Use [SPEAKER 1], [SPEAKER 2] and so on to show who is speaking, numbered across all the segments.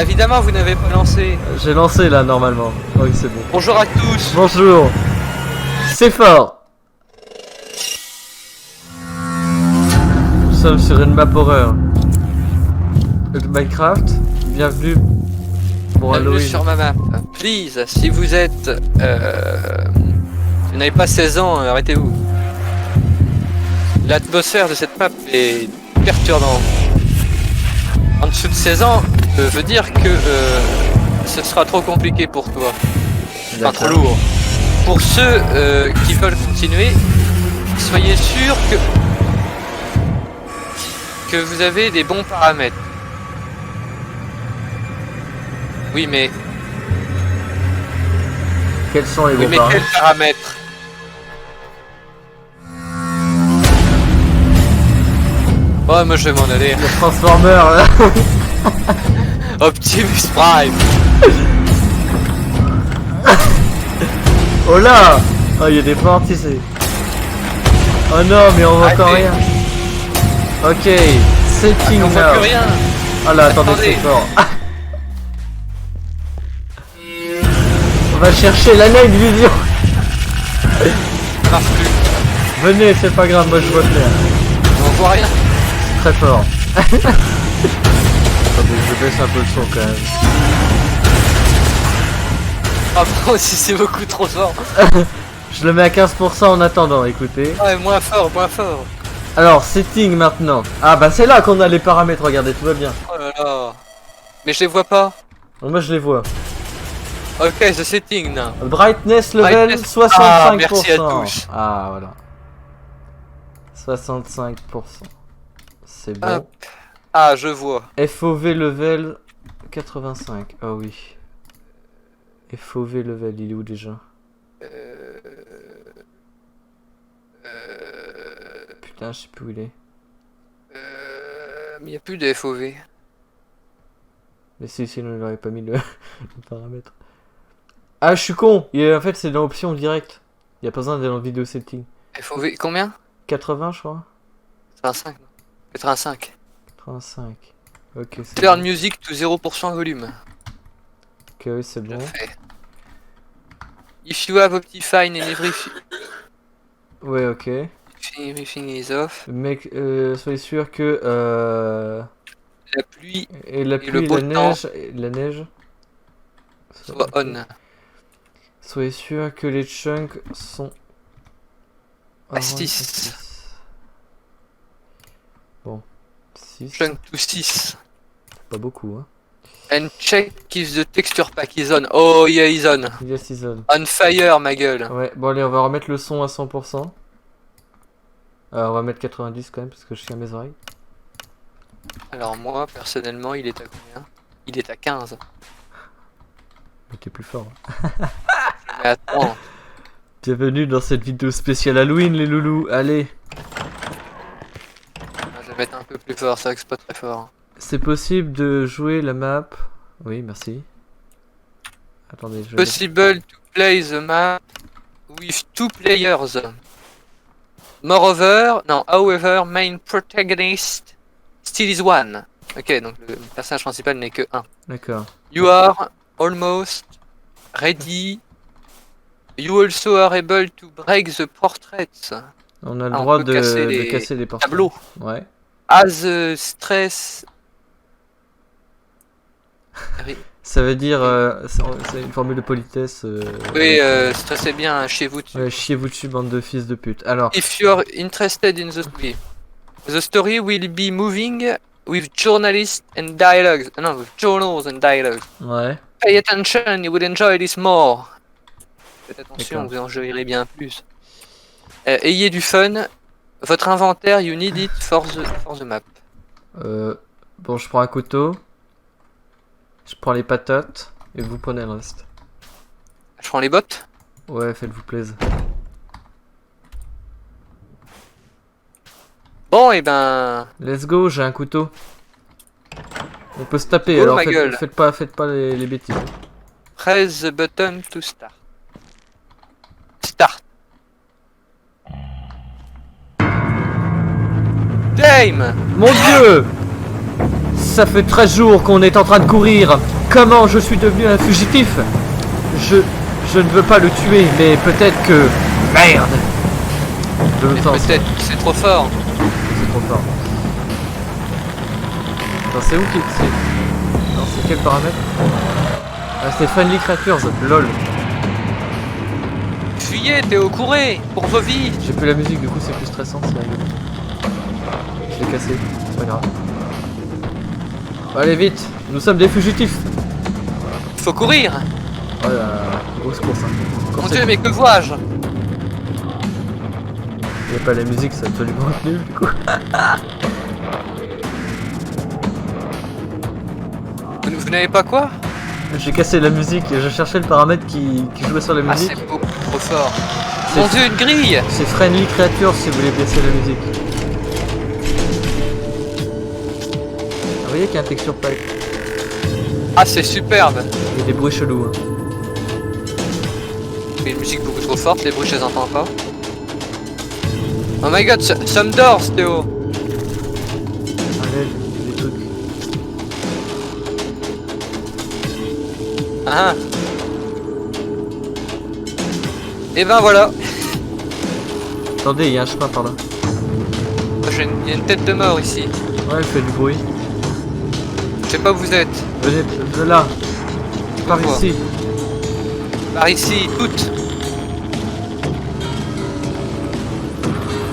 [SPEAKER 1] Évidemment, vous n'avez pas lancé.
[SPEAKER 2] J'ai lancé là normalement. Oui, c'est bon.
[SPEAKER 1] Bonjour à tous.
[SPEAKER 2] Bonjour. C'est fort. Nous sommes sur une map horreur de Minecraft. Bienvenue pour
[SPEAKER 1] Bienvenue
[SPEAKER 2] Halloween.
[SPEAKER 1] sur ma map. Please, si vous êtes... vous n'avez pas 16 ans, arrêtez-vous. L'atmosphère de cette map est perturbante. En dessous de 16 ans veut dire que ce sera trop compliqué pour toi. Enfin, trop lourd. Pour ceux qui veulent continuer, soyez sûr que vous avez des bons paramètres. Oui, mais...
[SPEAKER 2] Quels sont les
[SPEAKER 1] Oui,
[SPEAKER 2] bons
[SPEAKER 1] mais
[SPEAKER 2] paramètres?
[SPEAKER 1] quels paramètres? Oh, moi je vais m'en aller.
[SPEAKER 2] Le Transformer là.
[SPEAKER 1] Optimus Prime.
[SPEAKER 2] Oh là. Oh, il y a des portes ici. Oh non, mais on voit encore rien. Ok, setting
[SPEAKER 1] On voit
[SPEAKER 2] now.
[SPEAKER 1] plus rien.
[SPEAKER 2] Ah là, attendez,
[SPEAKER 1] Attendez.
[SPEAKER 2] c'est fort. On va chercher la night vision.
[SPEAKER 1] Ça marche plus.
[SPEAKER 2] Venez, c'est pas grave, moi je vois clair.
[SPEAKER 1] On voit rien.
[SPEAKER 2] Très fort. Attendez, je baisse un peu le son quand même.
[SPEAKER 1] Ah bon, si c'est beaucoup trop fort.
[SPEAKER 2] Je le mets à 15% en attendant, écoutez.
[SPEAKER 1] Ouais, moins fort, moins fort.
[SPEAKER 2] Alors, setting maintenant. Ah bah c'est là qu'on a les paramètres, regardez, tout va bien.
[SPEAKER 1] Oh là là. Mais je les vois pas.
[SPEAKER 2] Moi je les vois.
[SPEAKER 1] Ok, the setting now.
[SPEAKER 2] Brightness level
[SPEAKER 1] Brightness.
[SPEAKER 2] 65%.
[SPEAKER 1] Ah, merci à tous.
[SPEAKER 2] Ah voilà. 65%. C'est bon.
[SPEAKER 1] Hop. Ah, je vois.
[SPEAKER 2] FOV level 85. Ah oui. FOV level, il est où déjà? Putain, je sais plus où il est.
[SPEAKER 1] Mais il n'y a plus de FOV.
[SPEAKER 2] Mais si, sinon il aurait pas mis le, le paramètre. Ah, je suis con! En fait, c'est dans option direct. Il n'y a pas besoin d'aller dans vidéo setting.
[SPEAKER 1] FOV, combien?
[SPEAKER 2] 80, je crois.
[SPEAKER 1] 85. 85.
[SPEAKER 2] 85. Ok, c'est
[SPEAKER 1] Turn
[SPEAKER 2] bon.
[SPEAKER 1] music to 0% volume.
[SPEAKER 2] Ok, oui, c'est bon.
[SPEAKER 1] Fait. If you have Optifine and
[SPEAKER 2] Ouais, ok.
[SPEAKER 1] everything is off.
[SPEAKER 2] Mec, soyez sûr que
[SPEAKER 1] La pluie
[SPEAKER 2] et la
[SPEAKER 1] et
[SPEAKER 2] pluie,
[SPEAKER 1] le beau temps
[SPEAKER 2] la neige.
[SPEAKER 1] soit on.
[SPEAKER 2] Soyez sûr que les chunks sont
[SPEAKER 1] À 6.
[SPEAKER 2] Bon, 6.
[SPEAKER 1] Chunk to 6.
[SPEAKER 2] Pas beaucoup, hein.
[SPEAKER 1] And check if the texture pack is on. Oh yeah, is on.
[SPEAKER 2] Yes, season.
[SPEAKER 1] On fire, ma gueule.
[SPEAKER 2] Ouais, bon, allez, on va remettre le son à 100%. On va mettre 90 quand même, parce que je suis à mes oreilles.
[SPEAKER 1] Alors moi, personnellement, il est à combien? Il est à 15.
[SPEAKER 2] Mais t'es plus fort.
[SPEAKER 1] Mais attends.
[SPEAKER 2] Bienvenue dans cette vidéo spéciale Halloween, les loulous. Allez.
[SPEAKER 1] Je vais mettre un peu plus fort, c'est vrai que c'est pas très fort.
[SPEAKER 2] C'est possible de jouer la map. Oui, merci. Attendez, je vais...
[SPEAKER 1] Possible to play the map with 2 players. Moreover, non, however, main protagonist still is 1. Ok, donc le personnage principal n'est que 1.
[SPEAKER 2] D'accord.
[SPEAKER 1] You are almost ready. You also are able to break the portraits.
[SPEAKER 2] On a le
[SPEAKER 1] Ah, on
[SPEAKER 2] droit
[SPEAKER 1] peut
[SPEAKER 2] de
[SPEAKER 1] casser les
[SPEAKER 2] portraits.
[SPEAKER 1] tableaux.
[SPEAKER 2] Ouais.
[SPEAKER 1] As stress.
[SPEAKER 2] Ça veut dire... c'est une formule de politesse.
[SPEAKER 1] Oui, stressez bien, chez vous dessus.
[SPEAKER 2] Ouais, chiez-vous dessus, bande de fils de pute. Alors,
[SPEAKER 1] If you're interested in the story will be moving with journalists and dialogues. No, with journals and dialogues.
[SPEAKER 2] ouais.
[SPEAKER 1] Pay attention, you will enjoy this more. Faites attention,
[SPEAKER 2] D'accord.
[SPEAKER 1] vous enjoyerez bien plus. Ayez du fun. Votre inventaire, you need it for the map.
[SPEAKER 2] Bon, je prends un couteau. Je prends les patates. Et vous prenez le reste.
[SPEAKER 1] Je prends les bottes.
[SPEAKER 2] Ouais, faites-vous plaisir.
[SPEAKER 1] Bon, et ben.
[SPEAKER 2] Let's go, j'ai un couteau. On peut se taper,
[SPEAKER 1] Go,
[SPEAKER 2] alors
[SPEAKER 1] ma gueule.
[SPEAKER 2] faites pas les bêtises.
[SPEAKER 1] Press the button to start. Start. Game.
[SPEAKER 2] Mon dieu! Ça fait 13 jours qu'on est en train de courir. Comment je suis devenu un fugitif? Je ne veux pas le tuer, mais peut-être que... Merde. De l'autre sens.
[SPEAKER 1] Peut-être, c'est trop fort.
[SPEAKER 2] C'est trop fort. Attends, c'est où qui... Non, c'est quel paramètre? Ah, c'est Friendly Creatures, lol.
[SPEAKER 1] Fuyez, Théo, courez pour vos vies.
[SPEAKER 2] J'ai plus la musique, du coup c'est plus stressant, c'est rigolo. Je l'ai cassé, c'est pas grave. Allez vite, nous sommes des fugitifs.
[SPEAKER 1] Faut courir.
[SPEAKER 2] Oh là là, grosse course hein.
[SPEAKER 1] Mon dieu, mais que vois-je?
[SPEAKER 2] Il n'y a pas la musique, c'est absolument nul du coup.
[SPEAKER 1] Vous n'avez pas quoi?
[SPEAKER 2] J'ai cassé la musique et je cherchais le paramètre qui jouait sur la
[SPEAKER 1] Ah,
[SPEAKER 2] musique.
[SPEAKER 1] c'est beaucoup trop fort.
[SPEAKER 2] C'est-
[SPEAKER 1] Mon dieu, une grille.
[SPEAKER 2] C'est Friendly Creatures si vous voulez baisser la musique. Vous voyez qu'il y a un texture pack.
[SPEAKER 1] Ah, c'est superbe.
[SPEAKER 2] Il y a des bruits chelous. Hein.
[SPEAKER 1] Une musique beaucoup trop forte, les bruits je les entends pas. Oh my god, some doors, Théo.
[SPEAKER 2] Allez, des trucs.
[SPEAKER 1] Ah. Et ben voilà.
[SPEAKER 2] Attendez, il y a un chemin par là.
[SPEAKER 1] Il y a une tête de mort ici.
[SPEAKER 2] Ouais, elle fait du bruit.
[SPEAKER 1] Je sais pas où vous êtes.
[SPEAKER 2] Venez de là. Par
[SPEAKER 1] vois.
[SPEAKER 2] ici.
[SPEAKER 1] Par ici, toutes.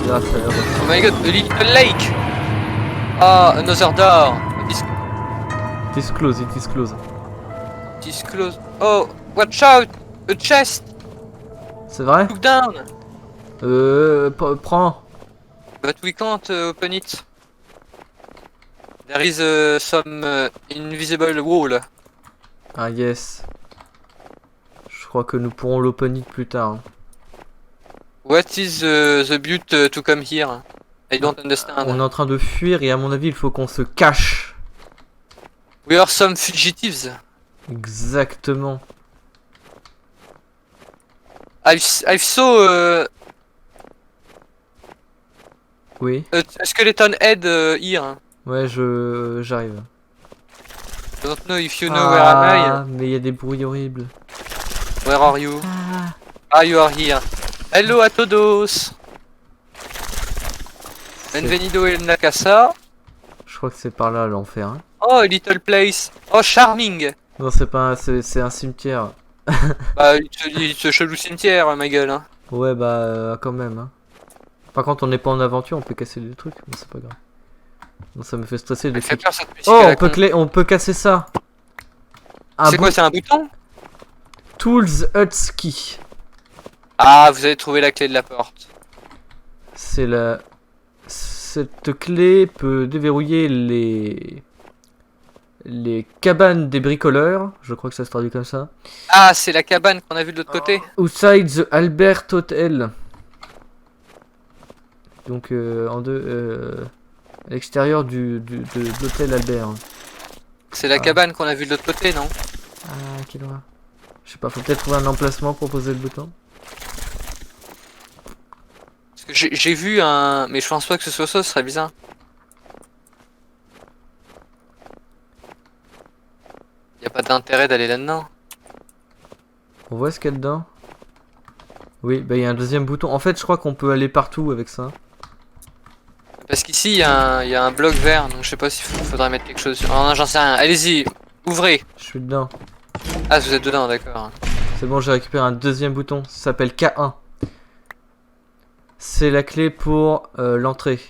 [SPEAKER 2] Là, ça a l'air de-
[SPEAKER 1] Oh my god, a little lake. Ah, another door.
[SPEAKER 2] It is close, it is close.
[SPEAKER 1] Disclose. Oh, watch out. A chest.
[SPEAKER 2] C'est vrai?
[SPEAKER 1] Look down.
[SPEAKER 2] Prends.
[SPEAKER 1] But we can't open it. There is some invisible wall.
[SPEAKER 2] Ah yes. Je crois que nous pourrons l'open it plus tard. Hein.
[SPEAKER 1] What is the but to come here? I don't understand.
[SPEAKER 2] On est en train de fuir et à mon avis il faut qu'on se cache.
[SPEAKER 1] We are some fugitives.
[SPEAKER 2] Exactement.
[SPEAKER 1] I've saw
[SPEAKER 2] Oui.
[SPEAKER 1] a skeleton head here.
[SPEAKER 2] Ouais, j'arrive.
[SPEAKER 1] I don't know if you know where am
[SPEAKER 2] Mais il y a des bruits horribles.
[SPEAKER 1] I. Where are you? Ah, you are here. Hello a todos. Benvenido en la casa.
[SPEAKER 2] Je crois que c'est par là l'enfer. Hein.
[SPEAKER 1] Oh, a little place. Oh, charming.
[SPEAKER 2] Non, c'est pas c'est un cimetière.
[SPEAKER 1] Bah, il te chelou cimetière, ma gueule. Hein.
[SPEAKER 2] Ouais, bah quand même. Hein. Par contre, on n'est pas en aventure, on peut casser des trucs, mais c'est pas grave. Non, ça me fait stresser de
[SPEAKER 1] Elle fait
[SPEAKER 2] cliquer.
[SPEAKER 1] peur cette musique.
[SPEAKER 2] Oh,
[SPEAKER 1] à la con.
[SPEAKER 2] on peut casser ça.
[SPEAKER 1] C'est quoi, c'est un bouton?
[SPEAKER 2] Tools Hutski.
[SPEAKER 1] Ah, vous avez trouvé la clé de la porte.
[SPEAKER 2] C'est la. Cette clé peut déverrouiller les cabanes des bricoleurs. Je crois que ça se traduit comme ça.
[SPEAKER 1] Ah, c'est la cabane qu'on a vue de l'autre côté.
[SPEAKER 2] Outside the Albert Hotel. Donc en deux. À l'extérieur de l'hôtel Albert.
[SPEAKER 1] C'est la cabane qu'on a vue de l'autre côté, non?
[SPEAKER 2] Ah, quelle horreur. Je sais pas, faut peut-être trouver un emplacement pour poser le bouton.
[SPEAKER 1] Parce que j'ai vu un... Mais je pense pas que ce soit ça, ce serait bizarre. Y a pas d'intérêt d'aller là-dedans.
[SPEAKER 2] On voit ce qu'il y a dedans. Oui, bah il y a un deuxième bouton. En fait, je crois qu'on peut aller partout avec ça.
[SPEAKER 1] Parce qu'ici, y a un bloc vert, donc je sais pas s'il faudrait mettre quelque chose. Oh non, j'en sais rien. Allez-y, ouvrez.
[SPEAKER 2] Je suis dedans.
[SPEAKER 1] Ah, vous êtes dedans, d'accord.
[SPEAKER 2] C'est bon, j'ai récupéré un deuxième bouton. Ça s'appelle K1. C'est la clé pour l'entrée.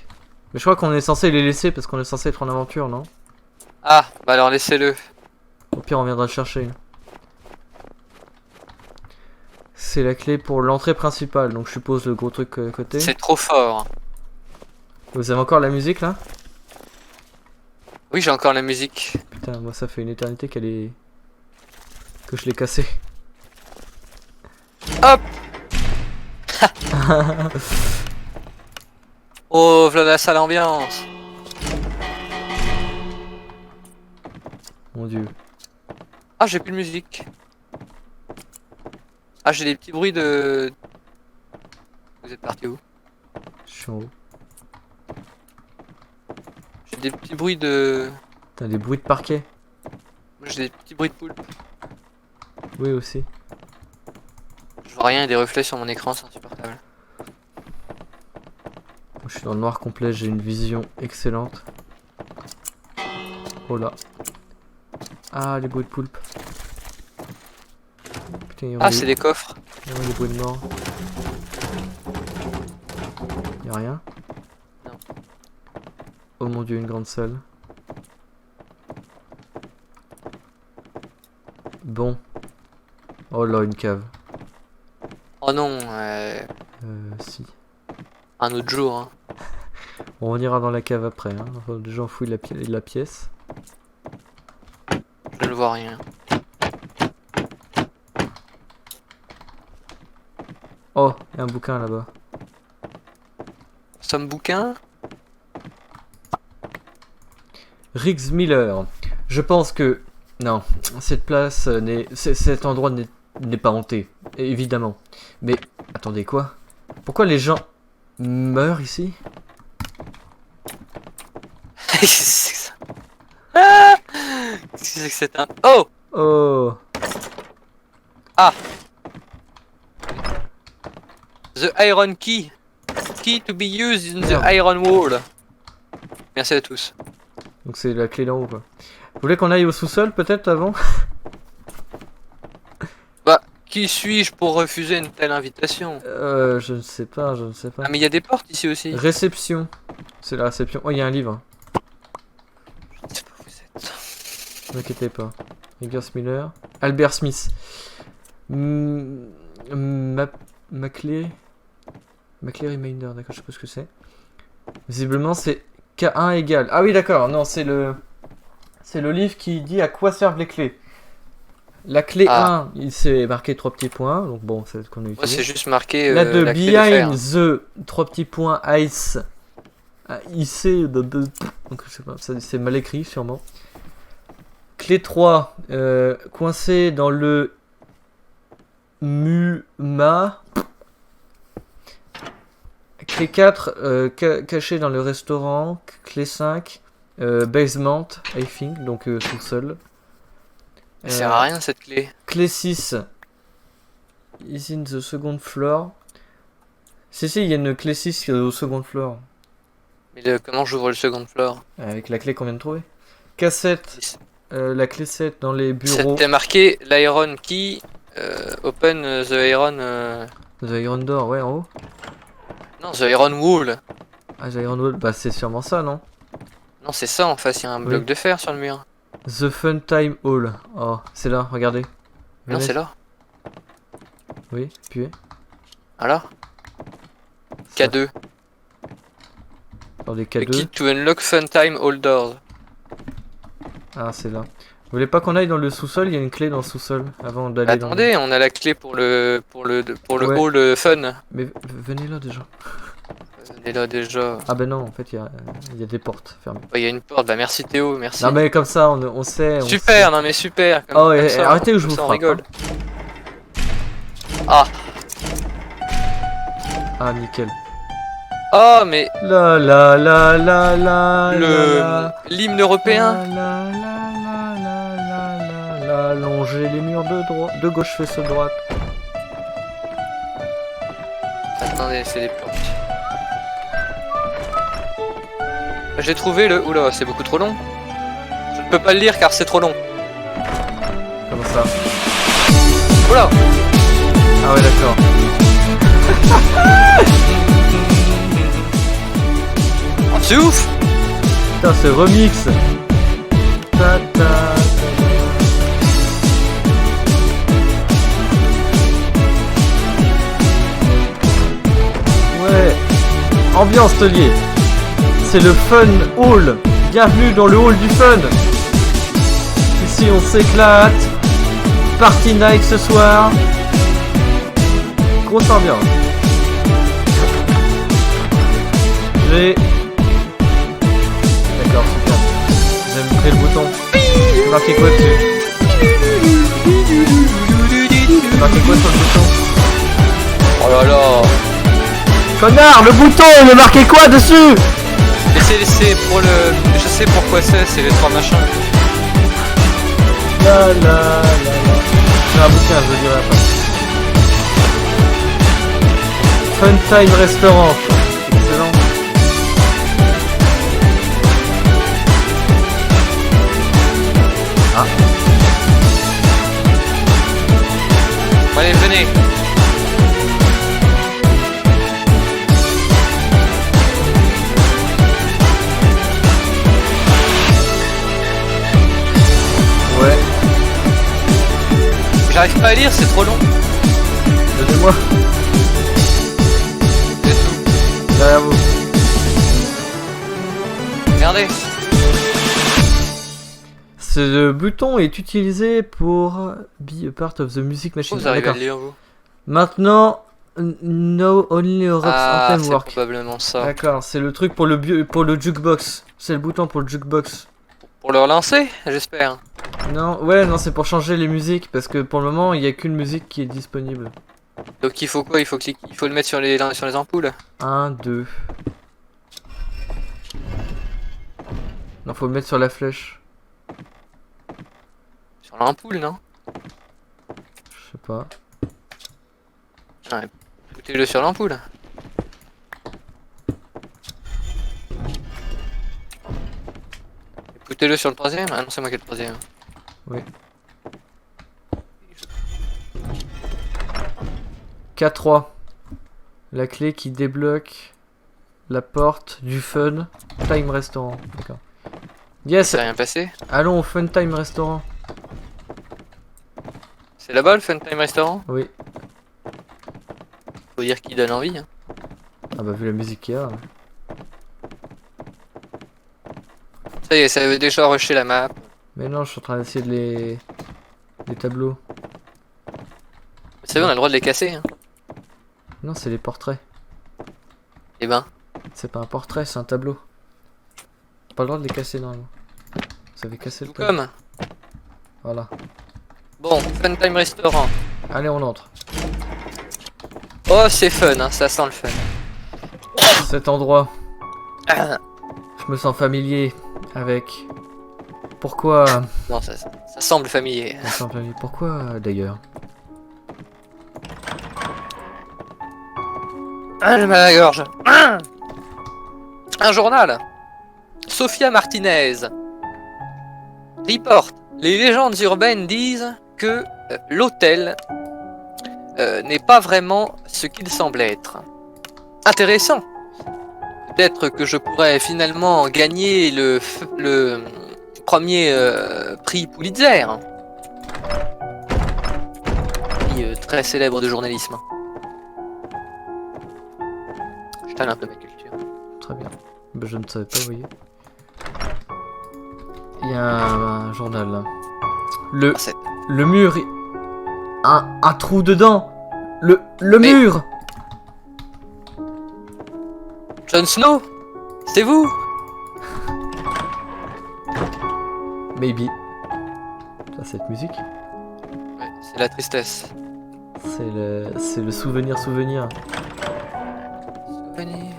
[SPEAKER 2] Mais je crois qu'on est censé les laisser parce qu'on est censé être en aventure, non?
[SPEAKER 1] Ah, bah alors laissez-le.
[SPEAKER 2] Au pire, on viendra le chercher. C'est la clé pour l'entrée principale, donc je suppose le gros truc à côté.
[SPEAKER 1] C'est trop fort.
[SPEAKER 2] Vous avez encore la musique là?
[SPEAKER 1] Oui, j'ai encore la musique.
[SPEAKER 2] Putain, moi ça fait une éternité qu'elle est... que je l'ai cassée.
[SPEAKER 1] Hop. Oh, voilà la sale ambiance.
[SPEAKER 2] Mon dieu.
[SPEAKER 1] Ah, j'ai plus de musique. Ah, j'ai des petits bruits de... Vous êtes parti où?
[SPEAKER 2] Je suis en haut.
[SPEAKER 1] J'ai des petits bruits de...
[SPEAKER 2] T'as des bruits de parquet?
[SPEAKER 1] Moi j'ai des petits bruits de poulpe.
[SPEAKER 2] Oui aussi.
[SPEAKER 1] Je vois rien et des reflets sur mon écran, c'est insupportable.
[SPEAKER 2] Je suis dans le noir complet, j'ai une vision excellente. Oh là. Ah, les bruits de poulpe. Putain,
[SPEAKER 1] Ah, c'est des coffres.
[SPEAKER 2] les bruits de mort. Y'a rien?
[SPEAKER 1] Non.
[SPEAKER 2] Oh mon dieu, une grande salle. Bon. Oh là, une cave.
[SPEAKER 1] Oh non,
[SPEAKER 2] Si.
[SPEAKER 1] un autre jour. Hein.
[SPEAKER 2] Bon, on ira dans la cave après. Hein. Enfin, déjà, on fouille la pièce.
[SPEAKER 1] Je ne vois rien.
[SPEAKER 2] Oh, il y a un bouquin là-bas.
[SPEAKER 1] Somme bouquin.
[SPEAKER 2] Riggs Miller. Je pense que... Non, cette place cet endroit n'est pas hanté. Évidemment. Mais, attendez, quoi? Pourquoi les gens meurent ici?
[SPEAKER 1] Qu'est-ce que c'est que ça? Ah, qu'est-ce que c'est que c'est un... Oh!
[SPEAKER 2] Oh!
[SPEAKER 1] Ah! The Iron Key. Key to be used in the
[SPEAKER 2] Merde.
[SPEAKER 1] Iron Wall. Merci à tous.
[SPEAKER 2] Donc c'est la clé d'en haut, quoi. Vous voulez qu'on aille au sous-sol, peut-être, avant?
[SPEAKER 1] Bah, qui suis-je pour refuser une telle invitation?
[SPEAKER 2] Je ne sais pas, je ne sais pas.
[SPEAKER 1] Ah, mais il y a des portes ici aussi.
[SPEAKER 2] Réception. C'est la réception. Oh, il y a un livre.
[SPEAKER 1] Je sais pas où vous êtes.
[SPEAKER 2] Ne vous inquiétez pas. Riggers Miller. Albert Smith. Ma clé... Ma clé Reminder, d'accord, je sais pas ce que c'est. Visiblement, c'est K1 égale. Ah oui, d'accord, non, c'est le... C'est le livre qui dit à quoi servent les clés. La clé 1, il s'est marqué 3 petits points, donc bon, c'est ce qu'on a utilisé.
[SPEAKER 1] Moi, c'est juste marqué
[SPEAKER 2] La 2,
[SPEAKER 1] la clé de fer.
[SPEAKER 2] behind the 3 petits points ice. IC, donc je sais pas, c'est mal écrit sûrement. Clé 3, coincé dans le MUMA. Clé 4, caché dans le restaurant. Clé 5, basement, I think, donc sous-sol.
[SPEAKER 1] Elle sert à rien cette clé.
[SPEAKER 2] Clé 6, is in the second floor. Si, il y a une clé 6 au second floor.
[SPEAKER 1] Mais comment j'ouvre le second floor?
[SPEAKER 2] Avec la clé qu'on vient de trouver. K7, la clé 7 dans les bureaux.
[SPEAKER 1] C'était marqué l'Iron Key, open the Iron...
[SPEAKER 2] The Iron Door, ouais, en haut.
[SPEAKER 1] Non, the Iron Wall.
[SPEAKER 2] Ah, The Iron Wall, bah c'est sûrement ça, non?
[SPEAKER 1] Non, c'est ça en face, il y a un bloc de fer sur le mur.
[SPEAKER 2] The Fun Time Hall. Oh, c'est là, regardez.
[SPEAKER 1] Non,
[SPEAKER 2] Venez.
[SPEAKER 1] c'est là.
[SPEAKER 2] Oui, appuyez.
[SPEAKER 1] Voilà. K2.
[SPEAKER 2] Dans les
[SPEAKER 1] The key
[SPEAKER 2] K2.
[SPEAKER 1] to unlock Funtime All Doors.
[SPEAKER 2] Ah, c'est là. Vous voulez pas qu'on aille dans le sous-sol? Il y a une clé dans le sous-sol avant d'aller dans...
[SPEAKER 1] Attendez, on a la clé pour le
[SPEAKER 2] Ouais.
[SPEAKER 1] hall fun.
[SPEAKER 2] Mais venez là déjà.
[SPEAKER 1] On est là déjà.
[SPEAKER 2] Ah ben non, en fait, il y a des portes fermées.
[SPEAKER 1] Il y a une porte, bah merci Théo, merci.
[SPEAKER 2] Non mais comme ça, on sait...
[SPEAKER 1] Super, non mais super. Comme,
[SPEAKER 2] Oh,
[SPEAKER 1] comme ça,
[SPEAKER 2] arrêtez ou je
[SPEAKER 1] comme
[SPEAKER 2] vous
[SPEAKER 1] ça, on
[SPEAKER 2] frappe.
[SPEAKER 1] rigole.
[SPEAKER 2] Hein.
[SPEAKER 1] Ah,
[SPEAKER 2] Ah, nickel.
[SPEAKER 1] oh mais
[SPEAKER 2] La la la la la
[SPEAKER 1] l'hymne européen.
[SPEAKER 2] La longer les murs de gauche faisceau droite.
[SPEAKER 1] Attendez, c'est des portes. J'ai trouvé le... Oula, c'est beaucoup trop long. Je ne peux pas le lire car c'est trop long.
[SPEAKER 2] Comment ça?
[SPEAKER 1] Oula.
[SPEAKER 2] Ah ouais, d'accord.
[SPEAKER 1] Oh, c'est ouf.
[SPEAKER 2] Putain, ce remix. Ta, ta, ta. Ouais. Ambiance telier. C'est le Fun Hall. Bienvenue dans le hall du fun. Ici on s'éclate. Party night ce soir. Grosse ambiance. J'ai... D'accord, super. J'ai montré le bouton. C'est marqué quoi dessus? C'est marqué quoi sur le bouton?
[SPEAKER 1] Oh là là.
[SPEAKER 2] Connard, le bouton, il est marqué quoi dessus?
[SPEAKER 1] Mais c'est pour le... Je je sais pourquoi c'est les 3 machins.
[SPEAKER 2] La la la la. C'est un bouquin, je le dirai pas. Funtime Restaurant. Excellent. Ah.
[SPEAKER 1] Bon, allez, venez.
[SPEAKER 2] Ouais.
[SPEAKER 1] J'arrive pas à lire, c'est trop long.
[SPEAKER 2] Donnez-moi.
[SPEAKER 1] C'est tout.
[SPEAKER 2] Derrière vous.
[SPEAKER 1] Regardez.
[SPEAKER 2] Ce bouton est utilisé pour be a part of the music machine.
[SPEAKER 1] Vous arrivez à
[SPEAKER 2] D'accord.
[SPEAKER 1] le lire, vous?
[SPEAKER 2] Maintenant, no only Rob's
[SPEAKER 1] Ah,
[SPEAKER 2] anthem
[SPEAKER 1] c'est
[SPEAKER 2] work.
[SPEAKER 1] probablement ça.
[SPEAKER 2] D'accord, c'est le truc pour le jukebox. C'est le bouton pour le jukebox.
[SPEAKER 1] Pour le relancer, j'espère.
[SPEAKER 2] Non, ouais, non, c'est pour changer les musiques parce que pour le moment, il y a qu'une musique qui est disponible.
[SPEAKER 1] Donc il faut quoi? Il faut le mettre sur les ampoules.
[SPEAKER 2] 1, 2. Non, faut le mettre sur la flèche.
[SPEAKER 1] Sur l'ampoule, non?
[SPEAKER 2] Je sais pas.
[SPEAKER 1] Ouais, foutez-le sur l'ampoule. Foutez-le sur le 3ème. Ah non, c'est moi qui ai le 3ème.
[SPEAKER 2] Oui. K3. La clé qui débloque la porte du Fun Time Restaurant. D'accord. Yes,
[SPEAKER 1] C'est rien passé.
[SPEAKER 2] allons au Fun Time Restaurant.
[SPEAKER 1] C'est là-bas le Fun Time Restaurant?
[SPEAKER 2] Oui.
[SPEAKER 1] Faut dire qu'il donne envie. Hein.
[SPEAKER 2] Ah bah vu la musique qu'il y a.
[SPEAKER 1] Ça y est, ça avait déjà rushé la map.
[SPEAKER 2] Mais non, je suis en train d'essayer de les tableaux.
[SPEAKER 1] Vous savez, on a le droit de les casser. Hein.
[SPEAKER 2] Non, c'est les portraits.
[SPEAKER 1] Eh ben,
[SPEAKER 2] C'est pas un portrait, c'est un tableau. Pas le droit de les casser normalement. Vous avez cassé le
[SPEAKER 1] tout
[SPEAKER 2] tableau.
[SPEAKER 1] comme.
[SPEAKER 2] Voilà.
[SPEAKER 1] Bon, Fun Time Restaurant.
[SPEAKER 2] Allez, on entre.
[SPEAKER 1] Oh, c'est fun, hein, ça sent le fun.
[SPEAKER 2] Cet endroit,
[SPEAKER 1] Ah,
[SPEAKER 2] je me sens familier avec. Pourquoi
[SPEAKER 1] non, ça semble familier.
[SPEAKER 2] je me sens familier. Pourquoi d'ailleurs?
[SPEAKER 1] Ah, j'ai mal à la gorge. Ah, un journal. Sofia Martinez. Report. Les légendes urbaines disent que l'hôtel n'est pas vraiment ce qu'il semble être. Intéressant. Peut-être que je pourrais finalement gagner le premier prix Pulitzer. Prix très célèbre de journalisme. Je tâle un peu ma culture.
[SPEAKER 2] Très bien. Bah, je ne savais pas, vous voyez. Il y a un journal là.
[SPEAKER 1] Ah, c'est-
[SPEAKER 2] Le mur. Un trou dedans. Le
[SPEAKER 1] Mais-
[SPEAKER 2] mur.
[SPEAKER 1] Jon Snow, c'est vous?
[SPEAKER 2] Maybe. Ça, cette musique.
[SPEAKER 1] Ouais, c'est la tristesse.
[SPEAKER 2] C'est le souvenir.
[SPEAKER 1] Souvenir. Souvenir.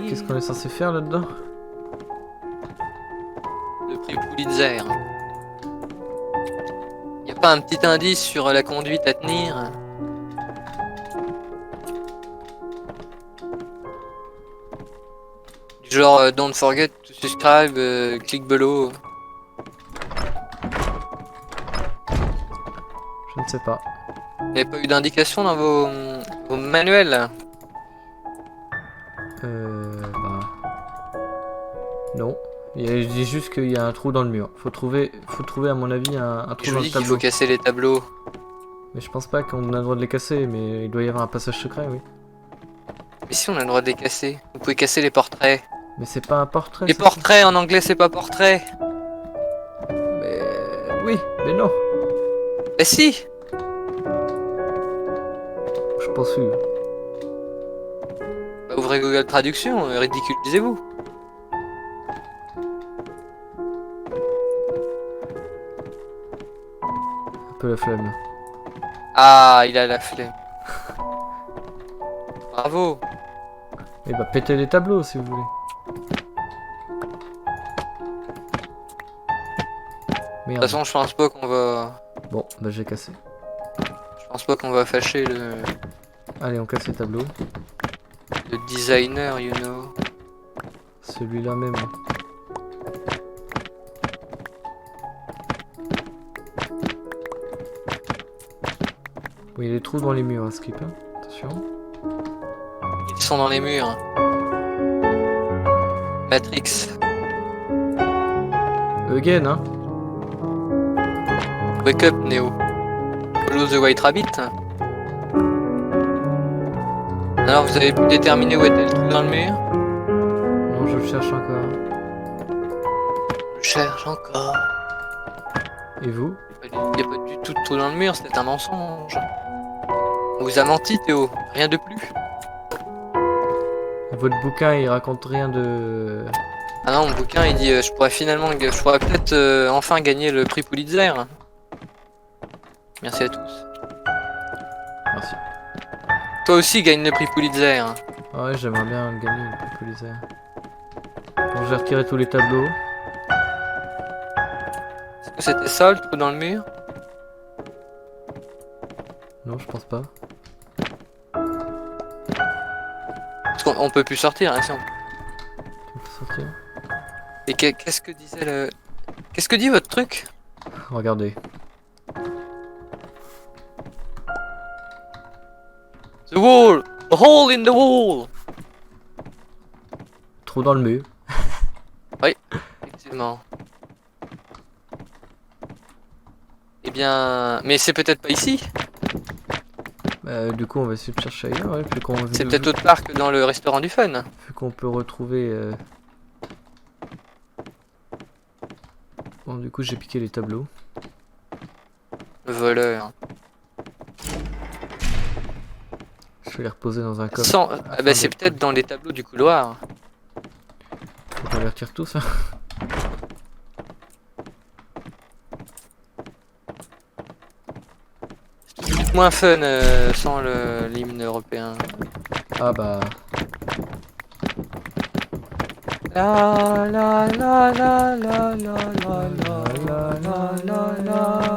[SPEAKER 2] Qu'est-ce qu'on est censé faire là-dedans?
[SPEAKER 1] Le prix Pulitzer. Y a pas un petit indice sur la conduite à tenir? Du genre don't forget to subscribe, click below.
[SPEAKER 2] Je ne sais pas.
[SPEAKER 1] Il n'y a pas eu d'indication dans vos manuels?
[SPEAKER 2] Bah... Non. Il dit juste qu'il y a un trou dans le mur. Faut trouver à mon avis un trou
[SPEAKER 1] Je
[SPEAKER 2] dans
[SPEAKER 1] vous
[SPEAKER 2] le
[SPEAKER 1] dis qu'il
[SPEAKER 2] tableau.
[SPEAKER 1] faut casser les tableaux.
[SPEAKER 2] Mais je pense pas qu'on a le droit de les casser, mais il doit y avoir un passage secret, oui.
[SPEAKER 1] Mais si on a le droit de les casser, vous pouvez casser les portraits.
[SPEAKER 2] Mais c'est pas un portrait.
[SPEAKER 1] Les
[SPEAKER 2] ça.
[SPEAKER 1] portraits en anglais c'est pas portrait.
[SPEAKER 2] Mais... Oui, mais non.
[SPEAKER 1] Mais si.
[SPEAKER 2] Je pense que...
[SPEAKER 1] Bah, ouvrez Google Traduction, ridiculisez-vous.
[SPEAKER 2] Un peu la flemme.
[SPEAKER 1] Ah, il a la flemme. Bravo.
[SPEAKER 2] Et bah pétez les tableaux si vous voulez.
[SPEAKER 1] De toute
[SPEAKER 2] Merde.
[SPEAKER 1] façon, je pense pas qu'on va.
[SPEAKER 2] Bon, bah j'ai cassé.
[SPEAKER 1] Je pense pas qu'on va fâcher
[SPEAKER 2] Allez, on casse les tableaux.
[SPEAKER 1] le designer, you know.
[SPEAKER 2] Celui-là même. Oui, il y a des trous dans les murs, hein, Skip. Hein. Attention.
[SPEAKER 1] Ils sont dans les murs. Matrix.
[SPEAKER 2] Again, hein.
[SPEAKER 1] Wake up, Neo. Follow the White Rabbit. Alors, vous avez pu déterminer où était le trou dans le mur?
[SPEAKER 2] Non, je le cherche encore.
[SPEAKER 1] Je cherche encore.
[SPEAKER 2] Et vous?
[SPEAKER 1] Il n'y a pas du tout de trou dans le mur, c'était un mensonge. On vous a menti, Théo. Rien de plus.
[SPEAKER 2] Votre bouquin, il raconte rien de...
[SPEAKER 1] Ah non, mon bouquin, il dit je pourrais peut-être enfin gagner le prix Pulitzer. Merci à tous.
[SPEAKER 2] Merci.
[SPEAKER 1] Toi aussi, gagne le prix Pulitzer.
[SPEAKER 2] Ah ouais, j'aimerais bien gagner le prix Pulitzer. Bon, j'ai retiré tous les tableaux.
[SPEAKER 1] Est-ce que c'était ça, le trou dans le mur?
[SPEAKER 2] Non, je pense pas.
[SPEAKER 1] Parce qu'on peut plus sortir, hein, si on...
[SPEAKER 2] On peut sortir.
[SPEAKER 1] Et qu'est-ce que disait le... Qu'est-ce que dit votre truc?
[SPEAKER 2] Regardez.
[SPEAKER 1] The wall! A hole in the wall!
[SPEAKER 2] Trou dans le mur.
[SPEAKER 1] Effectivement. Eh bien... Mais c'est peut-être pas ici?
[SPEAKER 2] Du coup, on va essayer de chercher ailleurs, ouais,
[SPEAKER 1] C'est peut-être autre part que dans le restaurant du fun.
[SPEAKER 2] vu qu'on peut retrouver... Bon, du coup, j'ai piqué les tableaux.
[SPEAKER 1] Le voleur.
[SPEAKER 2] Je vais les reposer dans un coffre.
[SPEAKER 1] Ah bah c'est peut-être dans les tableaux du couloir.
[SPEAKER 2] Faut qu'on les retire tous, hein.
[SPEAKER 1] C'est moins fun sans l'hymne européen.
[SPEAKER 2] Ah bah...
[SPEAKER 1] La la la la la la la la la la la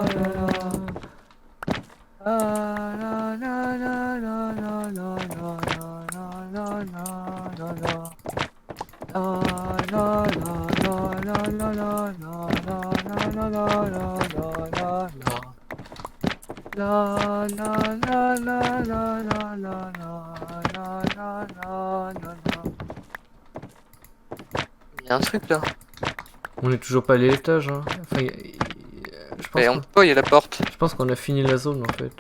[SPEAKER 1] Il y a un truc là.
[SPEAKER 2] On est toujours pas allé à l'étage, hein. Enfin,
[SPEAKER 1] Et on peut pas, il y a la porte.
[SPEAKER 2] je pense qu'on a fini la zone, en fait.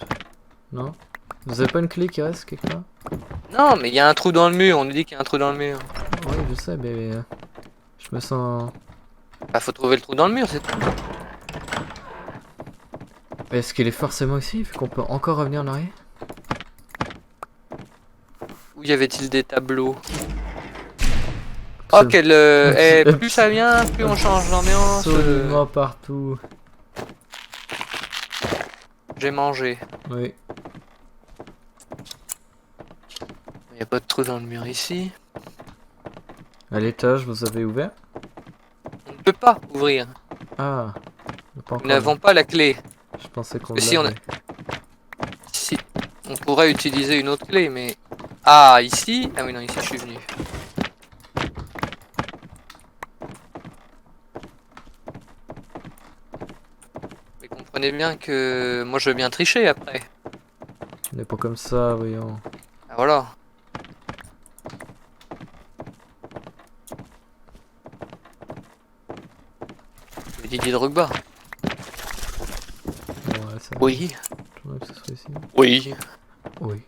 [SPEAKER 2] Non? Vous avez pas une clé qui reste quelque part?
[SPEAKER 1] Non, mais il y a un trou dans le mur, on nous dit qu'il y a un trou dans le mur.
[SPEAKER 2] Oui, je sais, mais... je me sens...
[SPEAKER 1] Bah faut trouver le trou dans le mur, c'est tout.
[SPEAKER 2] Est-ce qu'il est forcément ici, vu qu'on peut encore revenir en arrière?
[SPEAKER 1] Où y avait-il des tableaux? Oh quel... plus ça vient, plus on change d'ambiance.
[SPEAKER 2] Absolument partout.
[SPEAKER 1] J'ai mangé.
[SPEAKER 2] Oui.
[SPEAKER 1] Il n'y a pas de trou dans le mur ici.
[SPEAKER 2] À l'étage, vous avez ouvert?
[SPEAKER 1] On ne peut pas ouvrir.
[SPEAKER 2] Ah. Pas
[SPEAKER 1] Nous
[SPEAKER 2] encore.
[SPEAKER 1] n'avons pas la clé.
[SPEAKER 2] Je pensais qu'on
[SPEAKER 1] Si
[SPEAKER 2] l'avait.
[SPEAKER 1] Si, on pourrait utiliser une autre clé, mais... Ah, ici? Ah oui, non, ici je suis venu. Mais comprenez bien que moi je veux bien tricher après.
[SPEAKER 2] On n'est pas comme ça, voyons.
[SPEAKER 1] Ah voilà. Le Didier Drogba.
[SPEAKER 2] Ouais, ça va.
[SPEAKER 1] Oui.
[SPEAKER 2] J'aimerais que ce soit ici.
[SPEAKER 1] Oui.
[SPEAKER 2] Oui.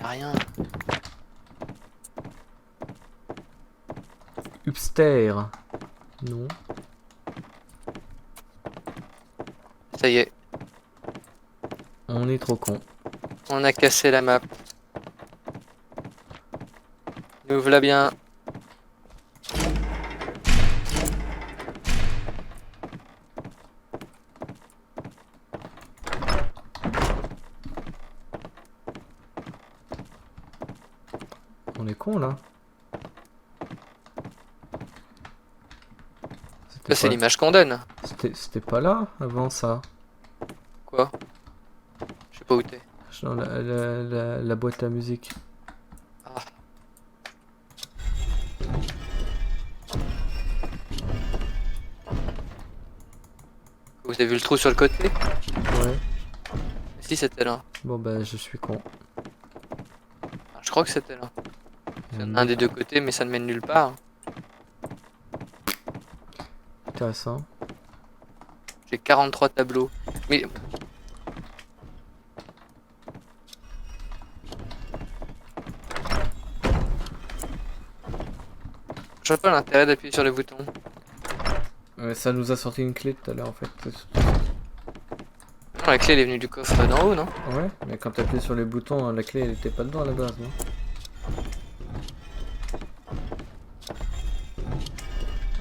[SPEAKER 1] Y'a rien.
[SPEAKER 2] Upstairs. Non.
[SPEAKER 1] Ça y est,
[SPEAKER 2] On est trop con.
[SPEAKER 1] on a cassé la map. Nous voilà bien.
[SPEAKER 2] con là.
[SPEAKER 1] Ça, c'est l'image qu'on donne.
[SPEAKER 2] C'était pas là avant ça.
[SPEAKER 1] Quoi? Je sais pas où t'es.
[SPEAKER 2] Dans la boîte à musique.
[SPEAKER 1] Ah. Vous avez vu le trou sur le côté?
[SPEAKER 2] Ouais.
[SPEAKER 1] Si, c'était là.
[SPEAKER 2] Bon bah je suis con.
[SPEAKER 1] Ah, je crois que c'était là. Il y en a un des deux côtés, mais ça ne mène nulle part.
[SPEAKER 2] Intéressant.
[SPEAKER 1] J'ai 43 tableaux. Mais... je vois pas l'intérêt d'appuyer sur le bouton.
[SPEAKER 2] Ouais, ça nous a sorti une clé tout à l'heure en fait.
[SPEAKER 1] Non, la clé elle est venue du coffre d'en haut, non?
[SPEAKER 2] Ouais, mais quand t'appuyais sur les boutons, la clé elle était pas dedans à la base, non?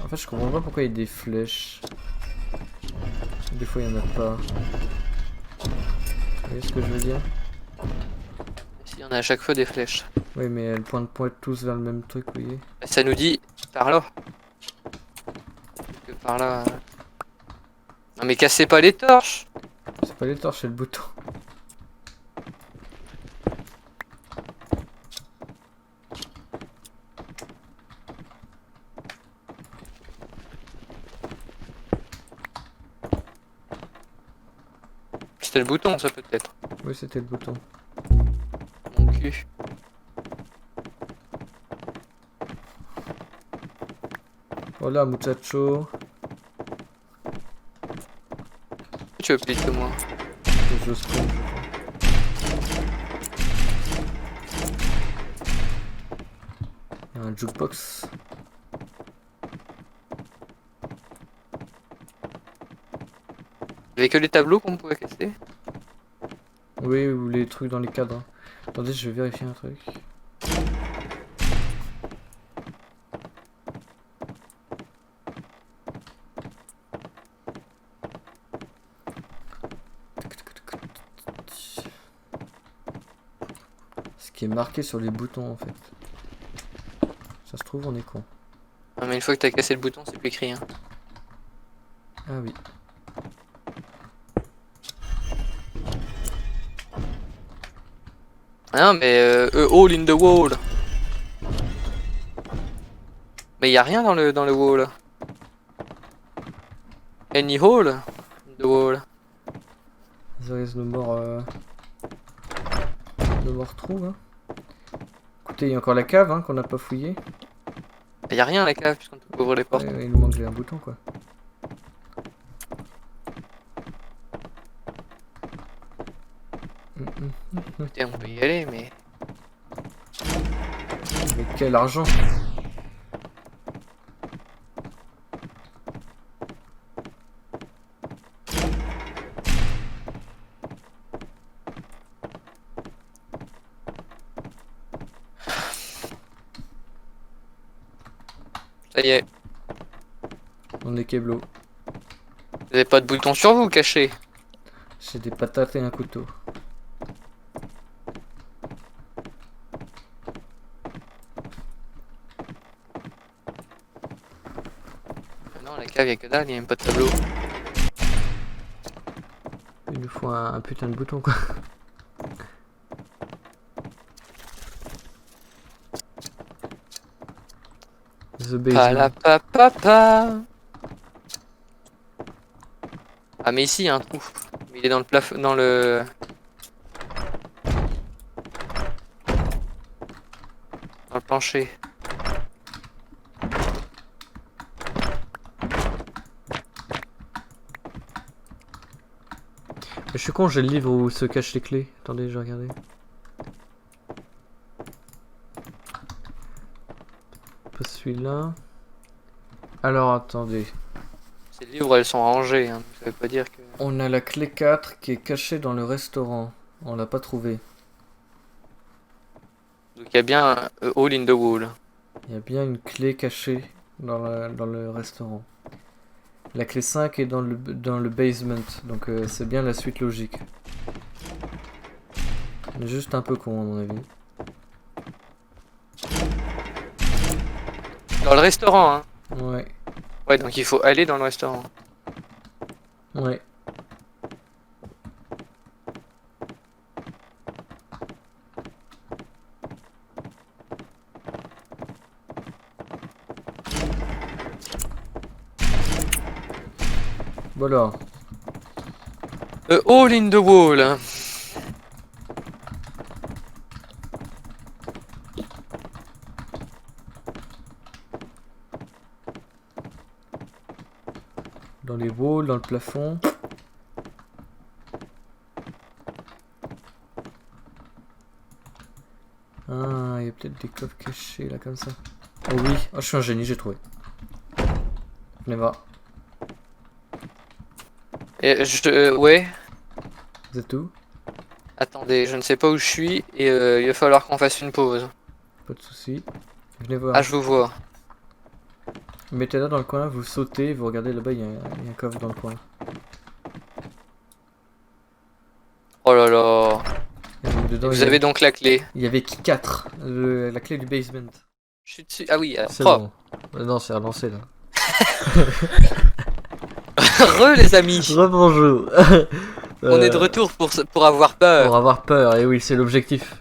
[SPEAKER 2] En fait, je comprends pas pourquoi il y a des flèches. Des fois, il y en a pas. Vous voyez ce que je veux dire?
[SPEAKER 1] Si, on a à chaque fois des flèches.
[SPEAKER 2] Oui, mais elles pointent tous vers le même truc, vous voyez?
[SPEAKER 1] Ça nous dit par là. Que par là. Non mais cassez pas les torches!
[SPEAKER 2] C'est pas les torches, c'est le bouton.
[SPEAKER 1] C'était le bouton, ça peut-être.
[SPEAKER 2] Oui, c'était le bouton.
[SPEAKER 1] Mon cul.
[SPEAKER 2] Voilà, muchacho.
[SPEAKER 1] Tu veux plus vite que moi.
[SPEAKER 2] Je spawn, il y a un jukebox.
[SPEAKER 1] Il y avait que les tableaux qu'on pouvait casser.
[SPEAKER 2] Oui, ou les trucs dans les cadres. Attendez, je vais vérifier un truc. Ce qui est marqué sur les boutons en fait. Ça se trouve, on est con.
[SPEAKER 1] Non mais une fois que t'as cassé le bouton, c'est plus écrit. Hein.
[SPEAKER 2] Ah oui.
[SPEAKER 1] Ah non mais a hole in the wall. Mais y a rien dans le wall. Any hole in the wall.
[SPEAKER 2] There is no more, no more trou, hein. Écoutez, il y a encore la cave hein, qu'on n'a pas fouillée.
[SPEAKER 1] Y a rien à la cave puisqu'on peut ouvrir les portes.
[SPEAKER 2] Ouais, il nous manque un bouton quoi.
[SPEAKER 1] Écoutez, on peut y aller mais...
[SPEAKER 2] Mais quel argent!
[SPEAKER 1] Ça y est.
[SPEAKER 2] On est keblo.
[SPEAKER 1] Vous avez pas de bouton sur vous caché.
[SPEAKER 2] J'ai des patates et un couteau.
[SPEAKER 1] Non, la cave y'a que dalle, y'a même pas de tableau.
[SPEAKER 2] Il nous faut un putain de bouton quoi. The basement.
[SPEAKER 1] Palapapapa. Ah mais ici il y a un trou. Mais il est dans le plafond, dans le plancher.
[SPEAKER 2] Je suis con, j'ai le livre où se cachent les clés. Attendez, je vais regarder. Pas celui-là. Alors attendez.
[SPEAKER 1] Ces livres elles sont rangées, hein, donc ça veut pas dire que...
[SPEAKER 2] On a la clé 4 qui est cachée dans le restaurant. On l'a pas trouvée.
[SPEAKER 1] Donc il y a bien un hole in the wall.
[SPEAKER 2] Il y a bien une clé cachée dans le restaurant. La clé 5 est dans le basement, donc c'est bien la suite logique. On est juste un peu con à mon avis.
[SPEAKER 1] Dans le restaurant, hein.
[SPEAKER 2] Ouais.
[SPEAKER 1] Ouais, donc il faut aller dans le restaurant.
[SPEAKER 2] Ouais. Voilà.
[SPEAKER 1] A hole in the wall.
[SPEAKER 2] Dans les walls, dans le plafond. Ah, il y a peut-être des coffres cachés là comme ça. Oh oui, oh, je suis un génie, j'ai trouvé. Venez voir.
[SPEAKER 1] Et ouais.
[SPEAKER 2] Vous êtes où?
[SPEAKER 1] Attendez, je ne sais pas où je suis et il va falloir qu'on fasse une pause.
[SPEAKER 2] Pas de soucis. Venez voir.
[SPEAKER 1] Ah, je vous vois.
[SPEAKER 2] Mettez là dans le coin, vous sautez, vous regardez là-bas, il y a un coffre dans le coin.
[SPEAKER 1] Oh là là.
[SPEAKER 2] Et donc, dedans,
[SPEAKER 1] Vous avez donc la clé.
[SPEAKER 2] il y avait qui 4, la clé du basement.
[SPEAKER 1] Je suis dessus. Ah oui,
[SPEAKER 2] C'est
[SPEAKER 1] propre.
[SPEAKER 2] bon. Non, c'est relancé là.
[SPEAKER 1] Re les amis.
[SPEAKER 2] Rebonjour.
[SPEAKER 1] On est de retour pour avoir peur.
[SPEAKER 2] Pour avoir peur, et oui, c'est l'objectif.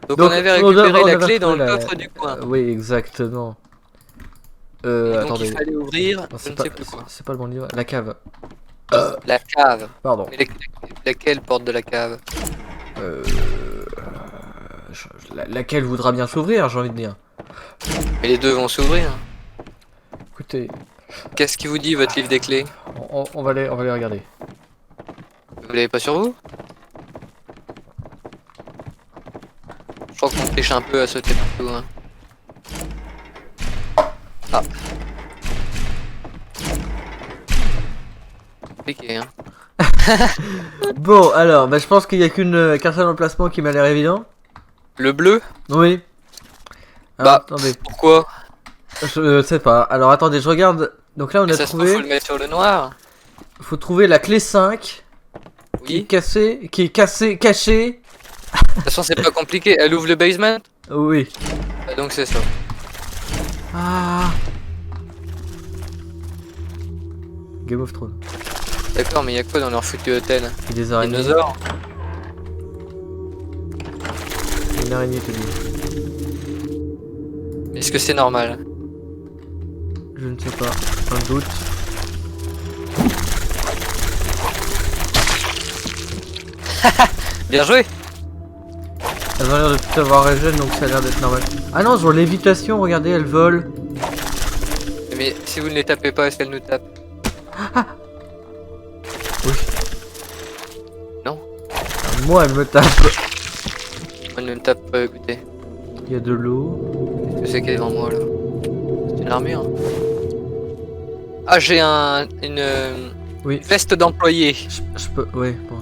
[SPEAKER 1] Donc on avait récupéré la clé dans le
[SPEAKER 2] retrouvé
[SPEAKER 1] coffre du coin.
[SPEAKER 2] Oui, exactement.
[SPEAKER 1] Et donc
[SPEAKER 2] Attendez.
[SPEAKER 1] il fallait ouvrir,
[SPEAKER 2] Non,
[SPEAKER 1] je
[SPEAKER 2] c'est
[SPEAKER 1] ne
[SPEAKER 2] pas,
[SPEAKER 1] sais plus quoi.
[SPEAKER 2] c'est pas le bon livre. La cave.
[SPEAKER 1] La cave.
[SPEAKER 2] Pardon.
[SPEAKER 1] Mais laquelle porte de la cave?
[SPEAKER 2] Laquelle voudra bien s'ouvrir, j'ai envie de dire.
[SPEAKER 1] Mais les deux vont s'ouvrir.
[SPEAKER 2] Écoutez,
[SPEAKER 1] Qu'est-ce qui vous dit votre livre des clés?
[SPEAKER 2] on va les regarder.
[SPEAKER 1] Vous l'avez pas sur vous? Je crois qu'on triche un peu à sauter partout. Hein. Ah. Compliqué, hein.
[SPEAKER 2] Bon, alors, bah, je pense qu'il y a qu'un seul emplacement qui m'a l'air évident.
[SPEAKER 1] Le bleu?
[SPEAKER 2] Oui. Alors,
[SPEAKER 1] Bah,
[SPEAKER 2] attendez,
[SPEAKER 1] pourquoi?
[SPEAKER 2] je sais pas. Alors, attendez, je regarde. Donc là, on
[SPEAKER 1] Mais
[SPEAKER 2] a
[SPEAKER 1] ça se trouve, faut
[SPEAKER 2] trouvé.
[SPEAKER 1] le mettre sur le noir.
[SPEAKER 2] Faut trouver la clé 5 qui est
[SPEAKER 1] Oui.
[SPEAKER 2] cassée, cachée.
[SPEAKER 1] De toute façon, c'est pas compliqué. Elle ouvre le basement?
[SPEAKER 2] Oui.
[SPEAKER 1] Bah, donc c'est ça.
[SPEAKER 2] Ah. Game of Thrones.
[SPEAKER 1] D'accord, mais y'a quoi dans leur foutu hôtel?
[SPEAKER 2] Il y a des araignées.
[SPEAKER 1] Dinosaures?
[SPEAKER 2] Une araignée, te dit.
[SPEAKER 1] Est-ce que c'est normal?
[SPEAKER 2] Je ne sais pas. Un doute.
[SPEAKER 1] Bien joué!
[SPEAKER 2] Elles ont l'air de tout avoir régène, donc ça a l'air d'être normal. Ah non, sur lévitation, regardez, elles volent.
[SPEAKER 1] Mais si vous ne les tapez pas, est-ce qu'elles nous tapent?
[SPEAKER 2] Oui.
[SPEAKER 1] Non?
[SPEAKER 2] Moi, elles me tapent.
[SPEAKER 1] Elles ne me tapent pas, écoutez.
[SPEAKER 2] Il y a de l'eau.
[SPEAKER 1] Qu'est-ce que c'est qu'il y a devant moi là? C'est une armure? Ah, j'ai une
[SPEAKER 2] Oui.
[SPEAKER 1] veste d'employé.
[SPEAKER 2] Je peux. Ouais, bon.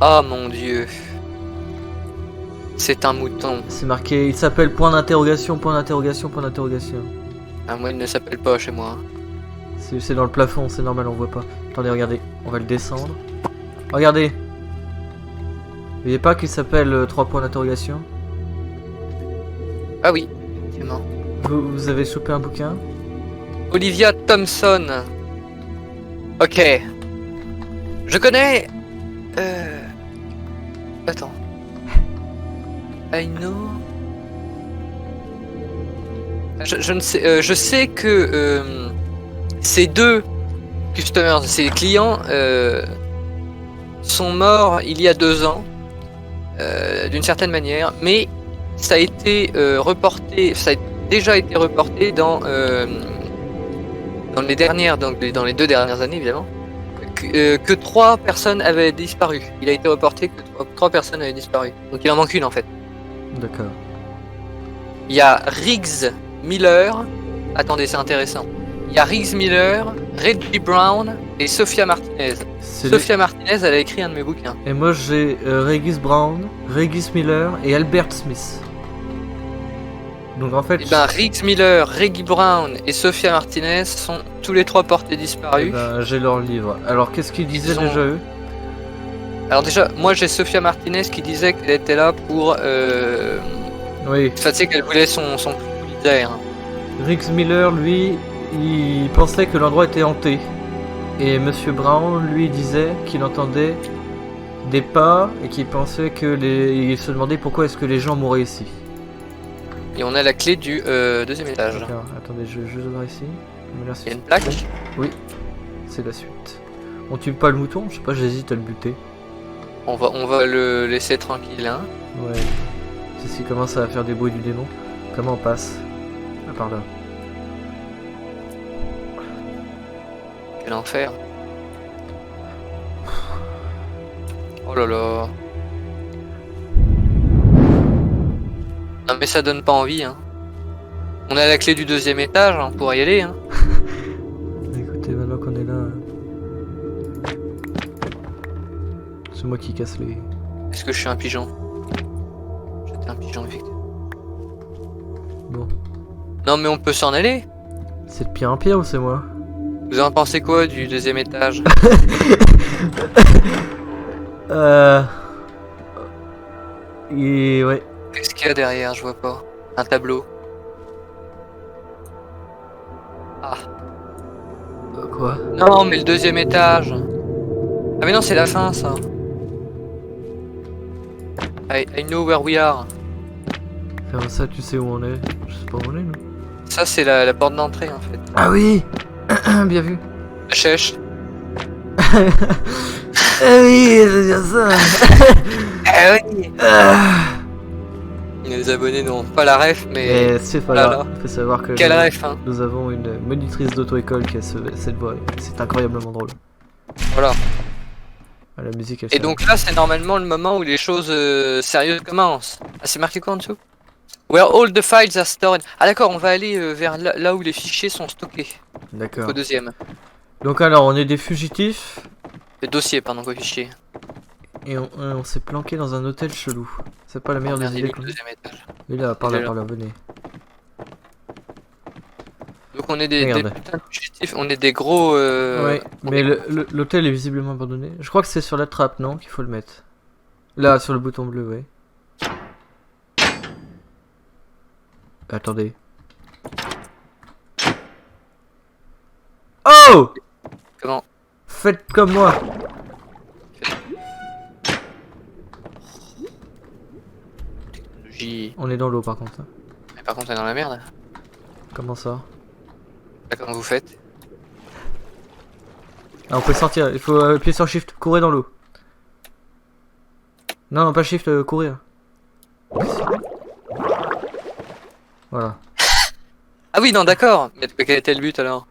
[SPEAKER 1] Ah mon dieu. C'est un mouton.
[SPEAKER 2] C'est marqué. Il s'appelle point d'interrogation, point d'interrogation, point d'interrogation.
[SPEAKER 1] Ah, moi, il ne s'appelle pas chez moi.
[SPEAKER 2] C'est dans le plafond, c'est normal, on voit pas. Attendez, regardez. On va le descendre. Regardez. Vous voyez pas qu'il s'appelle 3 points d'interrogation?
[SPEAKER 1] Ah oui, effectivement.
[SPEAKER 2] Vous avez chopé un bouquin?
[SPEAKER 1] Olivia Thompson. Ok. Je connais. Attends. I know. Je ne sais. Je sais que ces deux customers, ces clients, sont morts il y a 2 ans, d'une certaine manière, mais ça a été reporté. Ça a déjà été reporté dans les dernières, donc dans les 2 dernières années évidemment, que 3 personnes avaient disparu. Il a été reporté que 3 personnes avaient disparu. Donc il en manque une en fait.
[SPEAKER 2] D'accord.
[SPEAKER 1] Il y a Riggs Miller. Attendez, c'est intéressant. Il y a Riggs Miller, Reggie Brown et Sophia Martinez. Sophia Martinez, elle a écrit un de mes bouquins.
[SPEAKER 2] Et moi j'ai Regis Brown, Regis Miller et Albert Smith. Donc en fait.
[SPEAKER 1] Et ben Riggs Miller, Reggie Brown et Sophia Martinez sont tous les 3 portés disparus.
[SPEAKER 2] J'ai leur livre. Alors qu'est-ce qu'ils disaient
[SPEAKER 1] Ils ont-
[SPEAKER 2] déjà eux?
[SPEAKER 1] Alors déjà, moi j'ai Sophia Martinez qui disait qu'elle était là pour
[SPEAKER 2] Oui.
[SPEAKER 1] Ça, tu sais qu'elle voulait son militaire.
[SPEAKER 2] Riggs Miller, lui, il pensait que l'endroit était hanté. Et Monsieur Brown, lui, disait qu'il entendait des pas et qu'il pensait que il se demandait pourquoi est-ce que les gens mouraient ici.
[SPEAKER 1] Et on a la clé du deuxième étage.
[SPEAKER 2] D'accord, attendez, je vais juste voir ici.
[SPEAKER 1] Il y a une plaque.
[SPEAKER 2] Oui, c'est la suite. On tue pas le mouton? Je sais pas, j'hésite à le buter.
[SPEAKER 1] On va le laisser tranquille, hein.
[SPEAKER 2] Ouais. Ceci commence à faire des bruits du démon. Comment on passe? Ah, par là.
[SPEAKER 1] Quel enfer. Oh là là. Non mais ça donne pas envie, hein. On a la clé du deuxième étage, on pourra y aller, hein.
[SPEAKER 2] Écoutez, maintenant qu'on est là... C'est moi qui casse les...
[SPEAKER 1] Est-ce que je suis un pigeon? J'étais un pigeon, effectivement.
[SPEAKER 2] Bon.
[SPEAKER 1] Non mais on peut s'en aller.
[SPEAKER 2] C'est de pire en pire ou c'est moi?
[SPEAKER 1] Vous en pensez quoi du deuxième étage?
[SPEAKER 2] Et ouais.
[SPEAKER 1] Qu'est-ce qu'il y a derrière? Je vois pas. Un tableau. Ah.
[SPEAKER 2] Quoi?
[SPEAKER 1] Non mais le deuxième étage. Ah mais non c'est la fin ça. I know where we are.
[SPEAKER 2] Comment ça, tu sais où on est? Je sais pas où on est, nous.
[SPEAKER 1] Ça c'est la porte d'entrée en fait.
[SPEAKER 2] Ah oui. Bien vu.
[SPEAKER 1] La chèche.
[SPEAKER 2] Ah oui, c'est bien ça.
[SPEAKER 1] Ah oui. Les abonnés n'ont pas la ref mais...
[SPEAKER 2] Et c'est pas
[SPEAKER 1] Là,
[SPEAKER 2] grave. Il faut savoir que
[SPEAKER 1] Quelle ref hein.
[SPEAKER 2] nous avons une monitrice d'auto-école qui a cette voix. C'est incroyablement drôle.
[SPEAKER 1] Voilà.
[SPEAKER 2] Ah, la musique, elle
[SPEAKER 1] Et donc là c'est normalement le moment où les choses sérieuses commencent. Ah c'est marqué quoi en dessous? Where all the files are stored. Ah d'accord, on va aller vers là où les fichiers sont stockés.
[SPEAKER 2] D'accord.
[SPEAKER 1] Au deuxième.
[SPEAKER 2] Donc alors, on est des fugitifs.
[SPEAKER 1] Le dossier, pardon, pas fichier.
[SPEAKER 2] Et on s'est planqué dans un hôtel chelou. C'est pas la meilleure des
[SPEAKER 1] Merde, il
[SPEAKER 2] idées
[SPEAKER 1] est
[SPEAKER 2] qu'on
[SPEAKER 1] au
[SPEAKER 2] ait.
[SPEAKER 1] deuxième étage.
[SPEAKER 2] Et là, par
[SPEAKER 1] Il est
[SPEAKER 2] là,
[SPEAKER 1] là.
[SPEAKER 2] venez.
[SPEAKER 1] Donc on est des
[SPEAKER 2] Regarde.
[SPEAKER 1] putains de fugitifs, on est des gros...
[SPEAKER 2] Ouais,
[SPEAKER 1] on
[SPEAKER 2] mais
[SPEAKER 1] est-
[SPEAKER 2] l'hôtel est visiblement abandonné. Je crois que c'est sur la trappe, non, qu'il faut le mettre. Là, sur le bouton bleu, ouais. Attendez. Oh!
[SPEAKER 1] Comment?
[SPEAKER 2] Faites comme moi!
[SPEAKER 1] Technologie...
[SPEAKER 2] On est dans l'eau par contre. Hein.
[SPEAKER 1] Mais par contre on est dans la merde.
[SPEAKER 2] Comment ça?
[SPEAKER 1] Là, comment vous faites?
[SPEAKER 2] Ah, on peut sortir, il faut appuyer sur Shift, courir dans l'eau. Non, non, pas Shift, courir. Voilà.
[SPEAKER 1] Ah oui, non, d'accord. Mais quel était le but alors?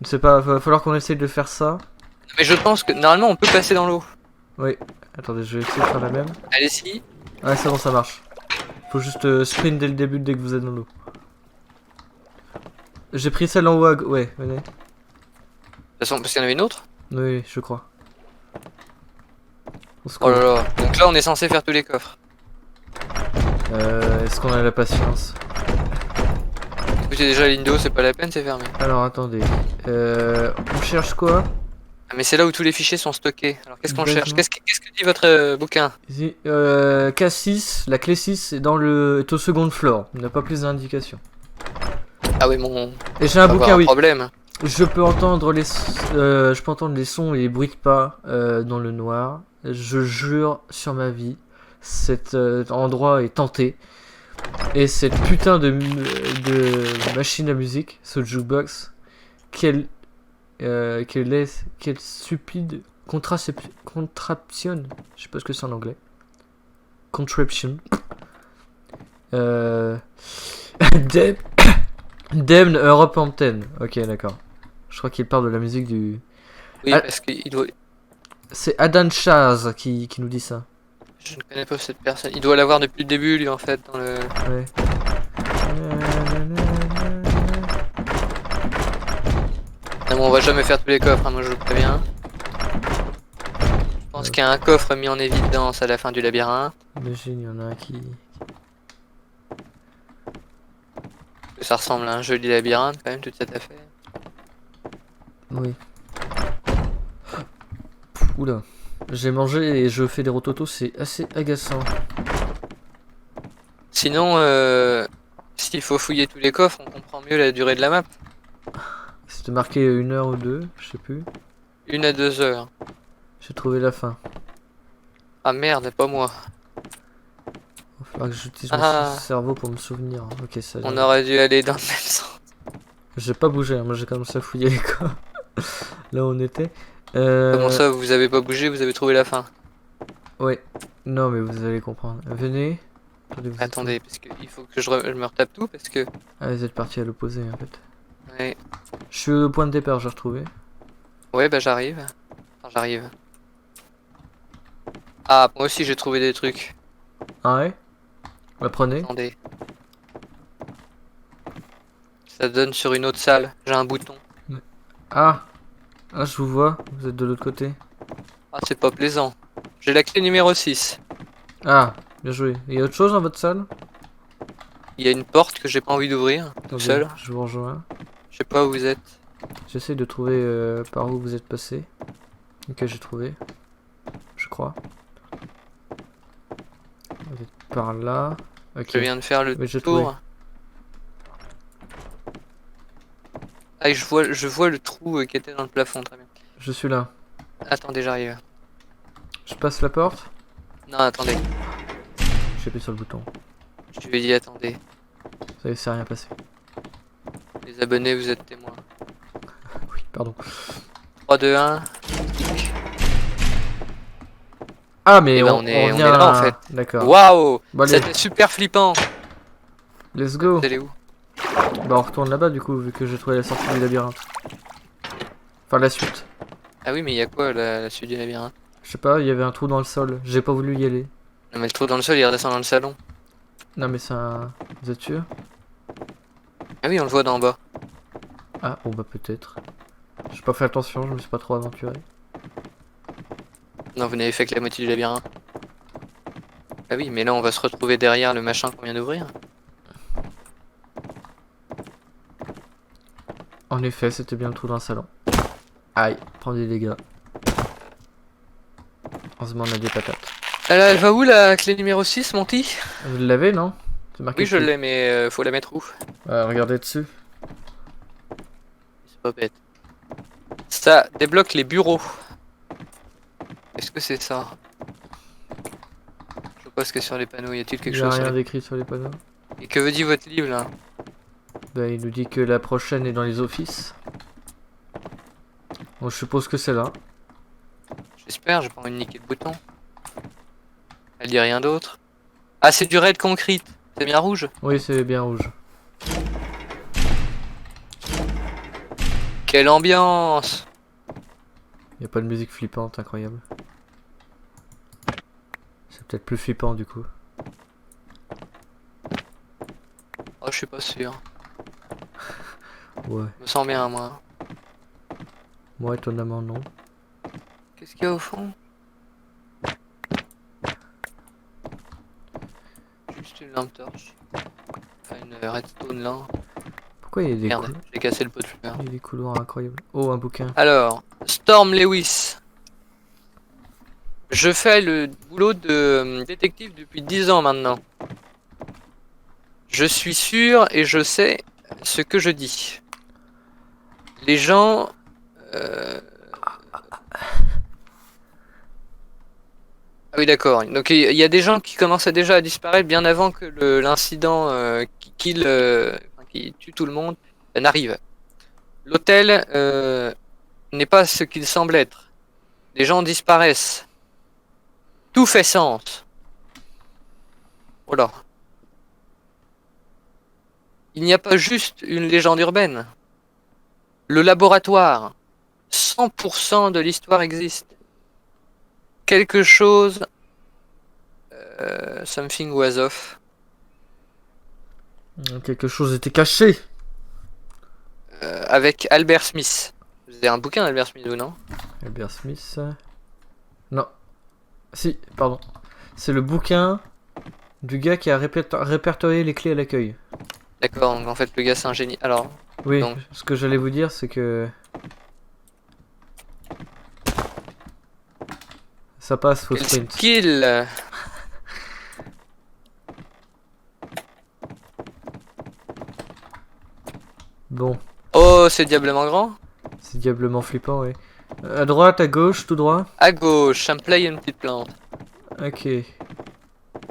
[SPEAKER 2] Je sais pas, va falloir qu'on essaye de faire ça.
[SPEAKER 1] Mais je pense que normalement on peut passer dans l'eau.
[SPEAKER 2] Oui. Attendez, je vais essayer de faire la même.
[SPEAKER 1] Allez-y.
[SPEAKER 2] Ouais, c'est bon, ça marche. Faut juste sprint dès le début, dès que vous êtes dans l'eau. J'ai pris celle en haut, ouais, venez.
[SPEAKER 1] De toute façon, parce qu'il y en avait une autre.
[SPEAKER 2] Oui, je crois.
[SPEAKER 1] Oh là là. Donc là on est censé faire tous les coffres.
[SPEAKER 2] Est-ce qu'on a la patience?
[SPEAKER 1] Écoutez déjà l'indo, c'est pas la peine, c'est fermé.
[SPEAKER 2] Alors, attendez. On cherche quoi?
[SPEAKER 1] Ah, mais c'est là où tous les fichiers sont stockés. Alors qu'est-ce qu'on
[SPEAKER 2] Basement.
[SPEAKER 1] cherche? Qu'est-ce que dit votre bouquin?
[SPEAKER 2] Ici, K6, la clé 6 est est au second floor. On n'a pas plus d'indications.
[SPEAKER 1] Ah oui, mon...
[SPEAKER 2] Et j'ai un
[SPEAKER 1] on va avoir
[SPEAKER 2] bouquin, oui.
[SPEAKER 1] problème.
[SPEAKER 2] Je peux entendre les sons et les bruits de pas dans le noir. Je jure sur ma vie, cet endroit est tenté. Et cette putain de machine à musique, ce jukebox, quelle stupide contraption. Je sais pas ce que c'est en anglais. Contraption. Damn Europe Antenne. Ok, d'accord. Je crois qu'il parle de la musique du...
[SPEAKER 1] Oui,
[SPEAKER 2] Ah.
[SPEAKER 1] parce qu'il doit...
[SPEAKER 2] C'est Adan Chaz qui nous dit ça.
[SPEAKER 1] Je ne connais pas cette personne. Il doit l'avoir depuis le début, lui, en fait, dans le...
[SPEAKER 2] Ouais.
[SPEAKER 1] Non, mais on va jamais faire tous les coffres, hein, moi je le préviens. Je pense qu'il y a un coffre mis en évidence à la fin du labyrinthe.
[SPEAKER 2] Imagine, il y en a un qui...
[SPEAKER 1] Ça ressemble à un joli labyrinthe, quand même, toute cette affaire.
[SPEAKER 2] Oui. Oula. J'ai mangé et je fais des rototos, c'est assez agaçant.
[SPEAKER 1] Sinon, s'il faut fouiller tous les coffres, on comprend mieux la durée de la map.
[SPEAKER 2] C'était marqué 1 heure ou 2, je sais plus.
[SPEAKER 1] 1 à 2 heures.
[SPEAKER 2] J'ai trouvé la fin.
[SPEAKER 1] Ah merde, pas moi.
[SPEAKER 2] Il va falloir que j'utilise
[SPEAKER 1] Ah.
[SPEAKER 2] mon cerveau pour me souvenir. Ok, ça.
[SPEAKER 1] On aurait dû aller dans le même sens.
[SPEAKER 2] J'ai pas bougé, hein. Moi j'ai commencé à fouiller quoi. Là où on était.
[SPEAKER 1] Comment ça, vous avez pas bougé, vous avez trouvé la fin?
[SPEAKER 2] Ouais. Non mais vous allez comprendre. Venez.
[SPEAKER 1] Attendez, parce qu'il faut que je me retape tout, parce que...
[SPEAKER 2] Ah, vous êtes partis à l'opposé en fait.
[SPEAKER 1] Ouais,
[SPEAKER 2] Je suis au point de départ, j'ai retrouvé.
[SPEAKER 1] ouais bah j'arrive. Enfin, j'arrive. Ah, moi aussi j'ai trouvé des trucs.
[SPEAKER 2] Ah ouais. Bah prenez.
[SPEAKER 1] Attendez. Ça donne sur une autre salle, j'ai un bouton.
[SPEAKER 2] Ah. Ah, je vous vois. Vous êtes de l'autre côté.
[SPEAKER 1] Ah, c'est pas plaisant. J'ai la clé numéro 6.
[SPEAKER 2] Ah, bien joué. Il y a autre chose dans votre salle?
[SPEAKER 1] Il y a une porte que j'ai pas envie d'ouvrir, tout
[SPEAKER 2] Attendez,
[SPEAKER 1] seul.
[SPEAKER 2] je vous rejoins.
[SPEAKER 1] Je sais pas où vous êtes.
[SPEAKER 2] J'essaie de trouver par où vous êtes passé. Ok, j'ai trouvé. Je crois. Vous êtes par là. Ok.
[SPEAKER 1] Je viens de faire le
[SPEAKER 2] Oui, j'ai trouvé.
[SPEAKER 1] tour. Ah, je vois le trou qui était dans le plafond, très bien.
[SPEAKER 2] Je suis là.
[SPEAKER 1] Attendez, j'arrive.
[SPEAKER 2] Je passe la porte.
[SPEAKER 1] Non, attendez.
[SPEAKER 2] J'ai appuyé sur le bouton.
[SPEAKER 1] Je lui ai dit attendez.
[SPEAKER 2] Ça y est, c'est rien passé.
[SPEAKER 1] Les abonnés, vous êtes témoins.
[SPEAKER 2] Oui, pardon.
[SPEAKER 1] 3, 2, 1.
[SPEAKER 2] Ah, mais
[SPEAKER 1] Eh ben,
[SPEAKER 2] on
[SPEAKER 1] on est
[SPEAKER 2] revient
[SPEAKER 1] là, en fait.
[SPEAKER 2] D'accord.
[SPEAKER 1] Waouh!
[SPEAKER 2] Bon, allez,
[SPEAKER 1] C'était super flippant!
[SPEAKER 2] let's go.
[SPEAKER 1] Vous allez où?
[SPEAKER 2] Bah, on retourne là-bas du coup, vu que j'ai trouvé la sortie du labyrinthe. Enfin, la suite.
[SPEAKER 1] Ah oui, mais il y a quoi la suite du labyrinthe?
[SPEAKER 2] Je sais pas, il y avait un trou dans le sol. J'ai pas voulu y aller.
[SPEAKER 1] Non, mais le trou dans le sol, il redescend dans le salon.
[SPEAKER 2] Non, mais c'est un. Vous êtes sûr?
[SPEAKER 1] Ah oui, on le voit d'en bas.
[SPEAKER 2] Ah, bon, bah, peut-être. J'ai pas fait attention, je me suis pas trop aventuré.
[SPEAKER 1] Non, vous n'avez fait que la moitié du labyrinthe. Ah oui, mais là, on va se retrouver derrière le machin qu'on vient d'ouvrir.
[SPEAKER 2] En effet, c'était bien le trou dans le salon. Aïe, prends des dégâts. Heureusement, on a des patates.
[SPEAKER 1] Elle va où la clé numéro 6, Monty?
[SPEAKER 2] Vous l'avez, non? C'est marqué
[SPEAKER 1] Oui, je
[SPEAKER 2] dessus.
[SPEAKER 1] l'ai, mais faut la mettre où?
[SPEAKER 2] Regardez dessus.
[SPEAKER 1] C'est pas bête. Ça débloque les bureaux. Qu'est-ce que c'est ça? Je vois pas ce qu'il y a sur les panneaux. Y a-t-il quelque
[SPEAKER 2] Il y a
[SPEAKER 1] chose sur
[SPEAKER 2] rien
[SPEAKER 1] les...
[SPEAKER 2] d'écrit sur les panneaux.
[SPEAKER 1] Et que veut dire votre livre là?
[SPEAKER 2] Bah, il nous dit que la prochaine est dans les offices. Bon, je suppose que c'est là.
[SPEAKER 1] J'espère, j'ai pas envie de niquer le bouton. Elle dit rien d'autre. Ah, c'est du raid concrete. C'est bien rouge?
[SPEAKER 2] Oui, c'est bien rouge.
[SPEAKER 1] Quelle ambiance!
[SPEAKER 2] Il y a pas de musique flippante, incroyable. C'est peut-être plus flippant du coup.
[SPEAKER 1] Oh, je suis pas sûr.
[SPEAKER 2] Ouais.
[SPEAKER 1] Je me sens bien, moi.
[SPEAKER 2] Moi, étonnamment, non.
[SPEAKER 1] Qu'est-ce qu'il y a au fond? Juste une lampe torche. Enfin, une redstone là.
[SPEAKER 2] Pourquoi il y a des,
[SPEAKER 1] Merde, j'ai cassé le pot de fleurs.
[SPEAKER 2] il y a des couloirs incroyables? Oh, un bouquin.
[SPEAKER 1] Alors, Storm Lewis. Je fais le boulot de détective depuis 10 ans maintenant. Je suis sûr et je sais ce que je dis. Les gens... Ah oui, d'accord. Donc il y a des gens qui commençaient déjà à disparaître bien avant que l'incident qui tue tout le monde n'arrive. L'hôtel n'est pas ce qu'il semble être. Les gens disparaissent. Tout fait sens. Voilà. Il n'y a pas juste une légende urbaine. Le laboratoire, 100% de l'histoire existe. Quelque chose... something was off.
[SPEAKER 2] Quelque chose était caché.
[SPEAKER 1] Avec Albert Smith. Vous avez un bouquin d'Albert Smith ou non?
[SPEAKER 2] Albert Smith. Non. Si, pardon. C'est le bouquin du gars qui a répertorié les clés à l'accueil.
[SPEAKER 1] D'accord, donc en fait le gars c'est un génie. Alors,
[SPEAKER 2] Oui,
[SPEAKER 1] donc.
[SPEAKER 2] ce que j'allais vous dire, c'est que... Ça passe, faut
[SPEAKER 1] Quel
[SPEAKER 2] sprint.
[SPEAKER 1] skill!
[SPEAKER 2] Bon,
[SPEAKER 1] Oh, c'est diablement grand.
[SPEAKER 2] c'est diablement flippant, oui. À droite, à gauche, tout droit.
[SPEAKER 1] À gauche, ça me plaît, il y a une petite plante.
[SPEAKER 2] Ok.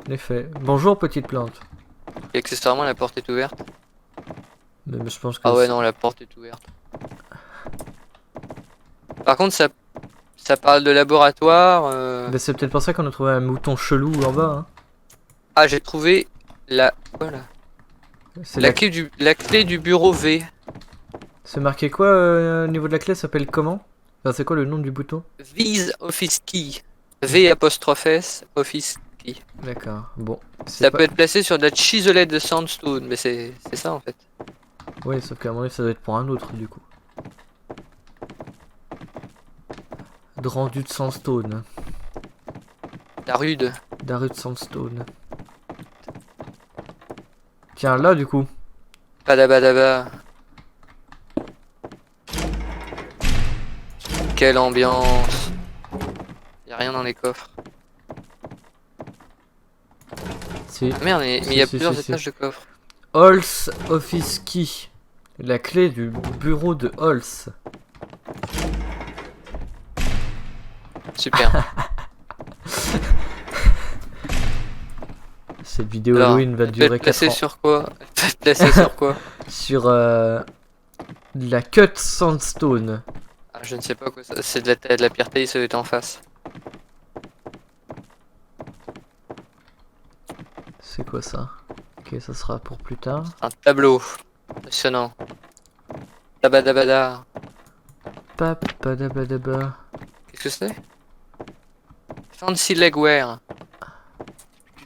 [SPEAKER 2] En effet. Bonjour, petite plante.
[SPEAKER 1] Et accessoirement, la porte est ouverte.
[SPEAKER 2] Mais je pense que...
[SPEAKER 1] Ah ouais, non, la porte est ouverte. Par contre, ça parle de laboratoire.
[SPEAKER 2] Bah, c'est peut-être pour ça qu'on a trouvé un mouton chelou en bas. Hein.
[SPEAKER 1] Ah, j'ai trouvé la... Voilà.
[SPEAKER 2] C'est
[SPEAKER 1] La clé du bureau V.
[SPEAKER 2] C'est marqué quoi au niveau de la clé? Ça s'appelle comment? Enfin, c'est quoi le nom du bouton?
[SPEAKER 1] Vise Office Key. V apostrophe S Office Key.
[SPEAKER 2] D'accord, bon.
[SPEAKER 1] Ça peut être placé sur de la chiselette de sandstone, mais c'est ça en fait.
[SPEAKER 2] Oui, sauf qu'à mon avis, ça doit être pour un autre du coup. De rendu de sandstone.
[SPEAKER 1] La rude.
[SPEAKER 2] Daru de sandstone. Tiens, là du coup.
[SPEAKER 1] Badabadaba. Quelle ambiance. Y'a rien dans les coffres.
[SPEAKER 2] Si.
[SPEAKER 1] Ah merde, mais il y a plusieurs étages de coffres.
[SPEAKER 2] Halls Office Key. La clé du bureau de Halls.
[SPEAKER 1] Super.
[SPEAKER 2] Cette vidéo
[SPEAKER 1] Alors,
[SPEAKER 2] Halloween va
[SPEAKER 1] elle peut
[SPEAKER 2] durer
[SPEAKER 1] être
[SPEAKER 2] 4
[SPEAKER 1] placée
[SPEAKER 2] ans.
[SPEAKER 1] sur quoi? Elle peut être placée sur quoi?
[SPEAKER 2] Sur la cut sandstone.
[SPEAKER 1] Ah, je ne sais pas quoi ça. C'est de la pierre taillée, ça doit être en face.
[SPEAKER 2] C'est quoi ça? Ok, ça sera pour plus tard.
[SPEAKER 1] Un tableau. Impressionnant. Tabadabada.
[SPEAKER 2] Papadabadaba.
[SPEAKER 1] Qu'est-ce que c'est? Fancy legwear.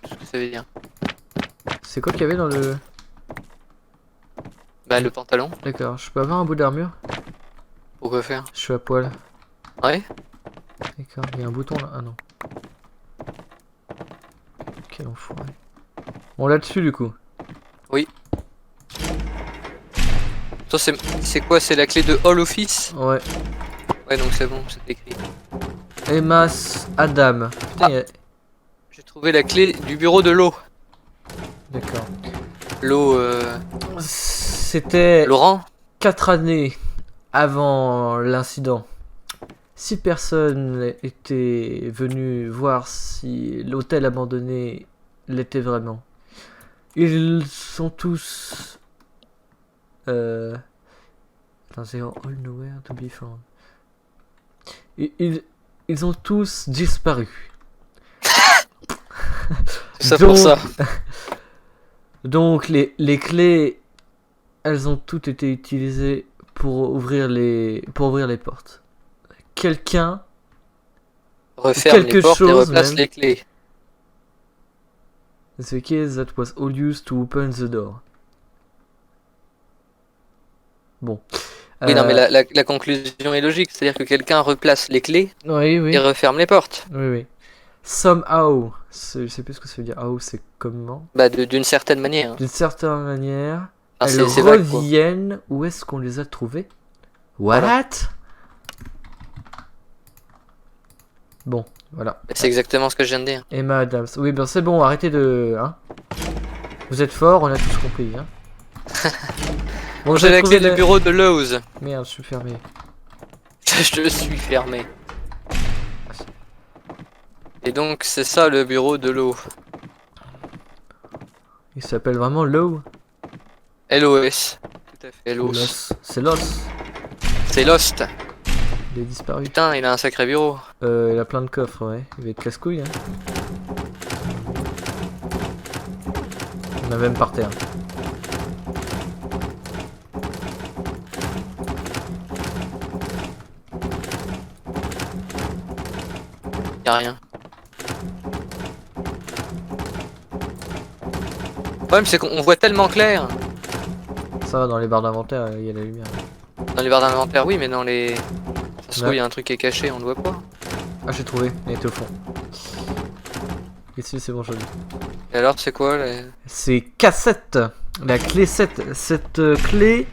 [SPEAKER 1] Je sais plus ce que ça veut dire.
[SPEAKER 2] C'est quoi qu'il y avait dans le...
[SPEAKER 1] Bah, le pantalon.
[SPEAKER 2] D'accord, je peux avoir un bout d'armure?
[SPEAKER 1] Pourquoi faire?
[SPEAKER 2] Je suis à poil.
[SPEAKER 1] Ouais.
[SPEAKER 2] D'accord, il y a un bouton là. Ah non. Quel enfoiré. Bon, là-dessus du coup.
[SPEAKER 1] Toi, c'est quoi? C'est la clé de Hall Office?
[SPEAKER 2] Ouais.
[SPEAKER 1] Ouais, donc c'est bon, c'est écrit.
[SPEAKER 2] Emas Adam. Putain,
[SPEAKER 1] Ah.
[SPEAKER 2] il y a-
[SPEAKER 1] J'ai trouvé la clé du bureau de l'eau.
[SPEAKER 2] D'accord.
[SPEAKER 1] L'eau,
[SPEAKER 2] C'était
[SPEAKER 1] Laurent?
[SPEAKER 2] 4 années avant l'incident. 6 personnes étaient venues voir si l'hôtel abandonné l'était vraiment. Ils sont tous... Attends, c'est all nowhere to be found. Ils ont tous disparu.
[SPEAKER 1] C'est ça pour ça.
[SPEAKER 2] Donc les clés, elles ont toutes été utilisées pour ouvrir les portes. Quelqu'un,
[SPEAKER 1] Referme
[SPEAKER 2] quelque
[SPEAKER 1] les portes et
[SPEAKER 2] chose
[SPEAKER 1] replace
[SPEAKER 2] même.
[SPEAKER 1] les clés.
[SPEAKER 2] the keys that was all used to open the door. Bon.
[SPEAKER 1] Oui, non, mais la conclusion est logique. C'est-à-dire que quelqu'un replace les clés
[SPEAKER 2] Oui, oui.
[SPEAKER 1] et referme les portes.
[SPEAKER 2] Oui, oui. Somehow, je sais plus ce que ça veut dire. How, c'est comment.
[SPEAKER 1] Bah, d'une certaine manière.
[SPEAKER 2] D'une certaine manière,
[SPEAKER 1] Enfin,
[SPEAKER 2] elles
[SPEAKER 1] c'est vague, quoi.
[SPEAKER 2] reviennent. Où est-ce qu'on les a trouvées? What?
[SPEAKER 1] Voilà.
[SPEAKER 2] Bon, voilà.
[SPEAKER 1] C'est exactement ce que je viens de dire.
[SPEAKER 2] Emma Adams. Oui, ben c'est bon, arrêtez de... Hein. Vous êtes forts, on a tous compris. Hein. Bon,
[SPEAKER 1] J'ai la
[SPEAKER 2] trouvé
[SPEAKER 1] clé du bureau de Lowe's.
[SPEAKER 2] Merde, je suis fermé.
[SPEAKER 1] Je suis fermé. Et donc, c'est ça le bureau de l'eau.
[SPEAKER 2] Il s'appelle vraiment Low.
[SPEAKER 1] LOS. Tout à fait, LOS.
[SPEAKER 2] Los. C'est Los.
[SPEAKER 1] C'est Lost.
[SPEAKER 2] Il est disparu.
[SPEAKER 1] Putain, il a un sacré bureau.
[SPEAKER 2] Il a plein de coffres, ouais. Il va être casse-couille, hein. On a même par terre.
[SPEAKER 1] Y'a rien. Le problème, c'est qu'on voit tellement clair.
[SPEAKER 2] Ça va, dans les barres d'inventaire, il y a la lumière.
[SPEAKER 1] Dans les barres d'inventaire, oui, mais dans les... Ça se trouve,
[SPEAKER 2] Ouais.
[SPEAKER 1] il y a un truc qui est caché, on le voit pas.
[SPEAKER 2] Ah, j'ai trouvé. Il était au fond. Ici, c'est bon, joli.
[SPEAKER 1] Et alors, c'est quoi les...
[SPEAKER 2] C'est K7. La clé 7. Cette clé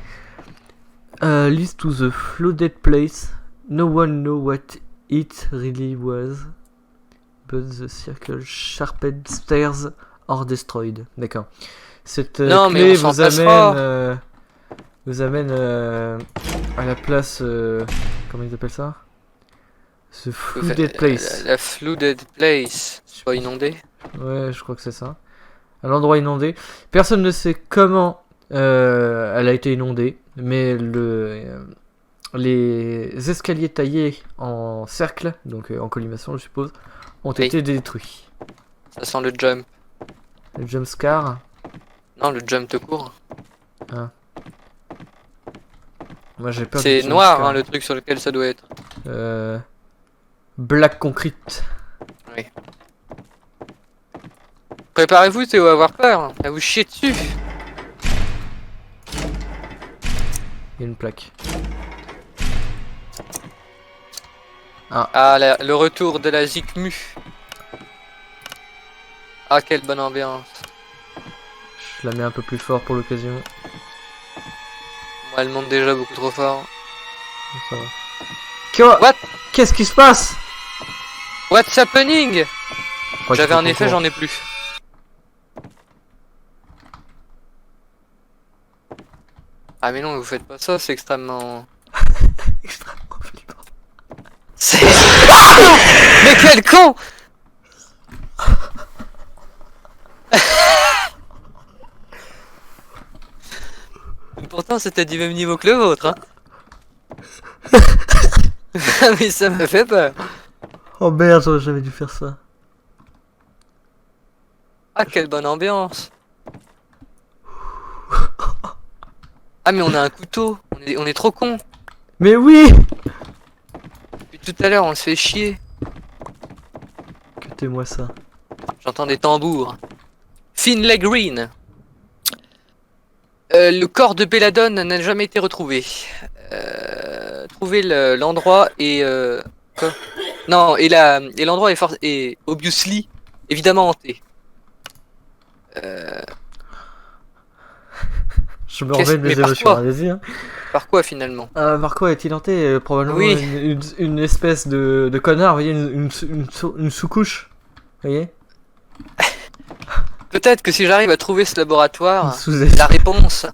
[SPEAKER 2] leads to the flooded place. No one know what it really was. But the circle sharpened stairs are destroyed. D'accord. Cette
[SPEAKER 1] Non, mais
[SPEAKER 2] clé
[SPEAKER 1] on s'en
[SPEAKER 2] vous amène
[SPEAKER 1] passera.
[SPEAKER 2] vous amène à la place... comment ils appellent ça? The Flooded Place.
[SPEAKER 1] La flooded place. Soit inondée.
[SPEAKER 2] Ouais, je crois que c'est ça. À l'endroit inondé. Personne ne sait comment elle a été inondée, mais les escaliers taillés en cercle, donc en colimaçon je suppose, ont
[SPEAKER 1] Oui.
[SPEAKER 2] été détruits.
[SPEAKER 1] Ça sent le jump.
[SPEAKER 2] Le jumpscare.
[SPEAKER 1] Non, le jump te court.
[SPEAKER 2] Moi j'ai peur
[SPEAKER 1] C'est
[SPEAKER 2] du
[SPEAKER 1] noir
[SPEAKER 2] jumpscare.
[SPEAKER 1] hein, le truc sur lequel ça doit être.
[SPEAKER 2] Black Concrete.
[SPEAKER 1] Préparez-vous Théo à avoir peur. À vous chier dessus.
[SPEAKER 2] Il y a une plaque.
[SPEAKER 1] Ah, le retour de la Zikmu. Ah, quelle bonne ambiance.
[SPEAKER 2] Je la mets un peu plus fort pour l'occasion.
[SPEAKER 1] Moi, elle monte déjà beaucoup trop fort.
[SPEAKER 2] Ça va. Quoi?
[SPEAKER 1] What?
[SPEAKER 2] Qu'est-ce qui se passe?
[SPEAKER 1] What's happening?
[SPEAKER 2] Je crois
[SPEAKER 1] J'avais
[SPEAKER 2] qu'il faut
[SPEAKER 1] un effet,
[SPEAKER 2] qu'on
[SPEAKER 1] j'en ai plus. Ah mais non, vous faites pas ça, c'est extrêmement...
[SPEAKER 2] extrêmement flippant.
[SPEAKER 1] C'est... Mais quel con! Pourtant c'était du même niveau que le vôtre, hein. Mais ça me fait peur.
[SPEAKER 2] Oh merde, j'avais dû faire ça.
[SPEAKER 1] Ah quelle bonne ambiance. Ah mais on a un couteau, on est trop con.
[SPEAKER 2] Mais oui!
[SPEAKER 1] Depuis tout à l'heure on se fait chier.
[SPEAKER 2] Cutez-moi ça.
[SPEAKER 1] J'entends des tambours. Finlay Green. Le corps de Belladone n'a jamais été retrouvé. Trouvez l'endroit et... quoi? Non, et l'endroit est obviously, évidemment hanté.
[SPEAKER 2] Je me remets de mes
[SPEAKER 1] mais par
[SPEAKER 2] émotions,
[SPEAKER 1] quoi
[SPEAKER 2] allez-y. Hein.
[SPEAKER 1] Par quoi finalement?
[SPEAKER 2] Par quoi est-il hanté? Probablement
[SPEAKER 1] Oui.
[SPEAKER 2] une espèce de connard, vous voyez, une sous-couche. Vous voyez?
[SPEAKER 1] Peut-être que si j'arrive à trouver ce
[SPEAKER 2] Une
[SPEAKER 1] laboratoire,
[SPEAKER 2] sous-espèce.
[SPEAKER 1] la réponse...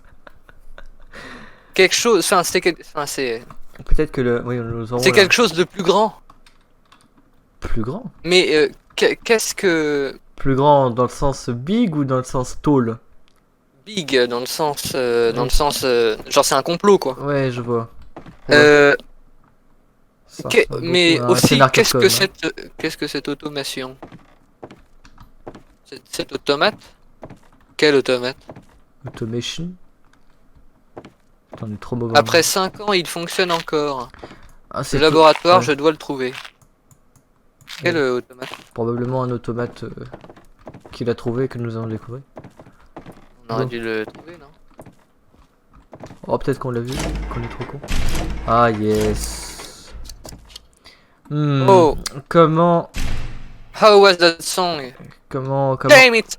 [SPEAKER 1] Quelque chose... Enfin, c'est
[SPEAKER 2] Peut-être que le... Oui, nous aurons
[SPEAKER 1] c'est
[SPEAKER 2] là.
[SPEAKER 1] quelque chose de plus grand.
[SPEAKER 2] Plus grand?
[SPEAKER 1] Mais qu'est-ce que...
[SPEAKER 2] Plus grand dans le sens big ou dans le sens tall?
[SPEAKER 1] Big dans le sens... genre c'est un complot quoi.
[SPEAKER 2] Ouais, je vois. Ça
[SPEAKER 1] Que-
[SPEAKER 2] ressemble
[SPEAKER 1] mais
[SPEAKER 2] beaucoup à un
[SPEAKER 1] aussi,
[SPEAKER 2] scénar
[SPEAKER 1] qu'est-ce
[SPEAKER 2] Capcom,
[SPEAKER 1] que
[SPEAKER 2] hein.
[SPEAKER 1] qu'est-ce que cette automation? Cette automate? Quel automate?
[SPEAKER 2] Automation. Putain, on est trop mauvais.
[SPEAKER 1] Après 5 ans, il fonctionne encore.
[SPEAKER 2] Ah,
[SPEAKER 1] Ce
[SPEAKER 2] c'est
[SPEAKER 1] laboratoire,
[SPEAKER 2] ouais.
[SPEAKER 1] je dois le trouver. Quel automate?
[SPEAKER 2] probablement un automate qu'il a trouvé que nous allons découvrir.
[SPEAKER 1] On aurait
[SPEAKER 2] Bon.
[SPEAKER 1] dû le trouver, non?
[SPEAKER 2] Oh, peut-être qu'on l'a vu, qu'on est trop con. Ah, yes.
[SPEAKER 1] Oh.
[SPEAKER 2] Comment...
[SPEAKER 1] How was that song?
[SPEAKER 2] Comment
[SPEAKER 1] Damn it!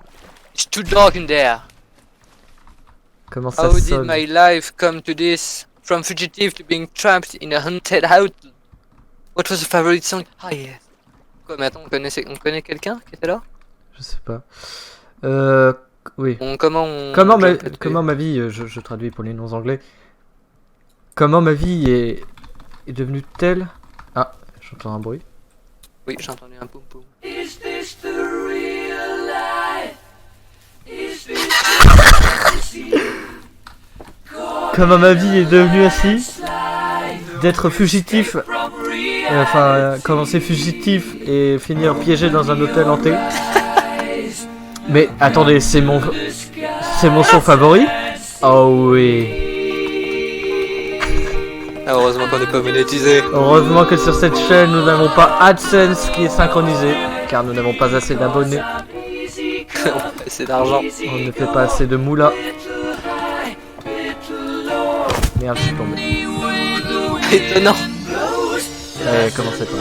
[SPEAKER 1] It's too dark in there.
[SPEAKER 2] ça
[SPEAKER 1] How did
[SPEAKER 2] sonne?
[SPEAKER 1] my life come to this? From fugitive to being trapped in a haunted house. What was the favorite song? Ah yes. Quoi, mais attends, on connaît quelqu'un qui était là?
[SPEAKER 2] Je sais pas. Oui.
[SPEAKER 1] Comment
[SPEAKER 2] Comment ma vie, je traduis pour les noms anglais. Comment ma vie est devenue telle... Ah, j'entends un bruit.
[SPEAKER 1] Oui, j'ai entendu un poum poum.
[SPEAKER 2] Comment ma vie est devenue ainsi, d'être fugitif, commencer fugitif et finir piégé dans un hôtel hanté. Mais attendez, c'est mon son favori. Oh oui.
[SPEAKER 1] Ah, heureusement qu'on n'est pas monétisé.
[SPEAKER 2] Heureusement que sur cette chaîne nous n'avons pas AdSense qui est synchronisé, car nous n'avons pas assez d'abonnés.
[SPEAKER 1] C'est d'argent.
[SPEAKER 2] On ne fait pas assez de moula. Merde, je suis tombé.
[SPEAKER 1] Étonnant.
[SPEAKER 2] Comment c'est pas?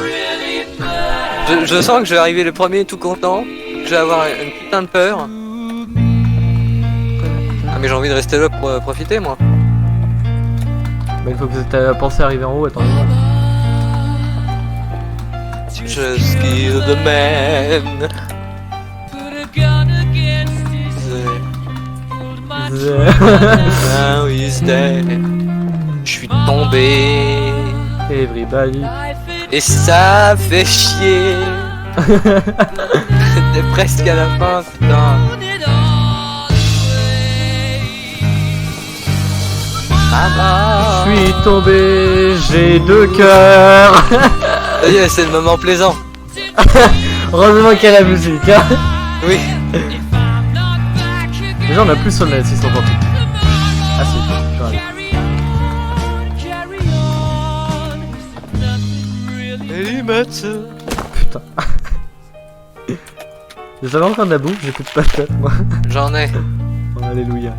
[SPEAKER 1] Je sens que je vais arriver le premier tout content. Je vais avoir une putain de peur. Ah mais j'ai envie de rester là pour profiter moi.
[SPEAKER 2] Mais il faut que tu aies pensé à arriver en haut, attends.
[SPEAKER 1] Just kill the man. Now he's dead. Je suis tombé.
[SPEAKER 2] Everybody.
[SPEAKER 1] Et ça fait chier. T'es presque à la fin, putain. Maman.
[SPEAKER 2] Je suis tombé, j'ai 2 cœurs.
[SPEAKER 1] Ça y est, c'est le moment plaisant.
[SPEAKER 2] Heureusement qu'il y a la musique. Hein.
[SPEAKER 1] Oui.
[SPEAKER 2] Déjà on a plus sonnet s'ils sont gentils. Ah si, j'arrive. Putain. J'avais encore de la bouffe, j'ai plus de patates moi.
[SPEAKER 1] J'en ai.
[SPEAKER 2] Oh, alléluia.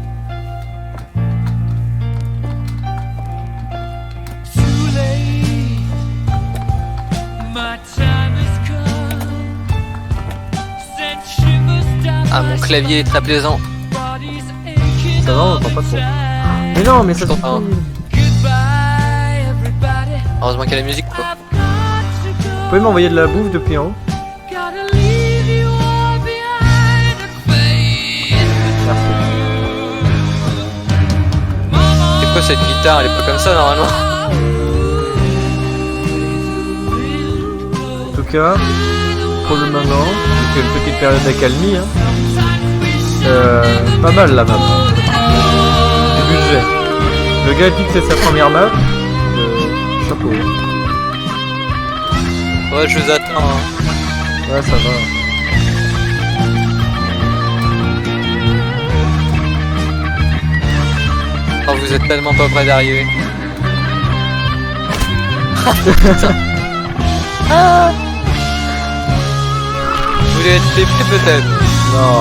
[SPEAKER 1] Ah, mon clavier est très plaisant.
[SPEAKER 2] Ça va, on entend pas trop. Mais non, mais ça
[SPEAKER 1] Je t'entends.
[SPEAKER 2] suffit.
[SPEAKER 1] Heureusement qu'il y a la musique, quoi.
[SPEAKER 2] Vous pouvez m'envoyer de la bouffe depuis en haut? Merci.
[SPEAKER 1] C'est quoi cette guitare? Elle est pas comme ça normalement.
[SPEAKER 2] En tout cas, pour le moment, avec une petite période d'accalmie, hein, pas mal la map. Du budget. Le gars dit que c'est sa première map. Chapeau.
[SPEAKER 1] Ouais, je vous attends. Hein.
[SPEAKER 2] Ouais, ça va.
[SPEAKER 1] Oh, vous êtes tellement pas près d'arriver. Ah. Vous voulez être TP peut-être?
[SPEAKER 2] Non.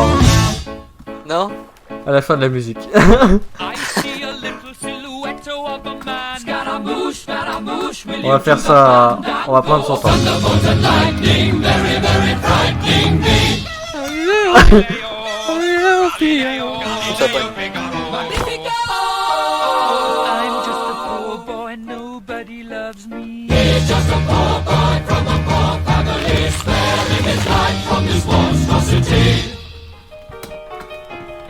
[SPEAKER 1] Non?
[SPEAKER 2] À la fin de la musique. On va faire ça. On va prendre son temps.
[SPEAKER 1] Ça va.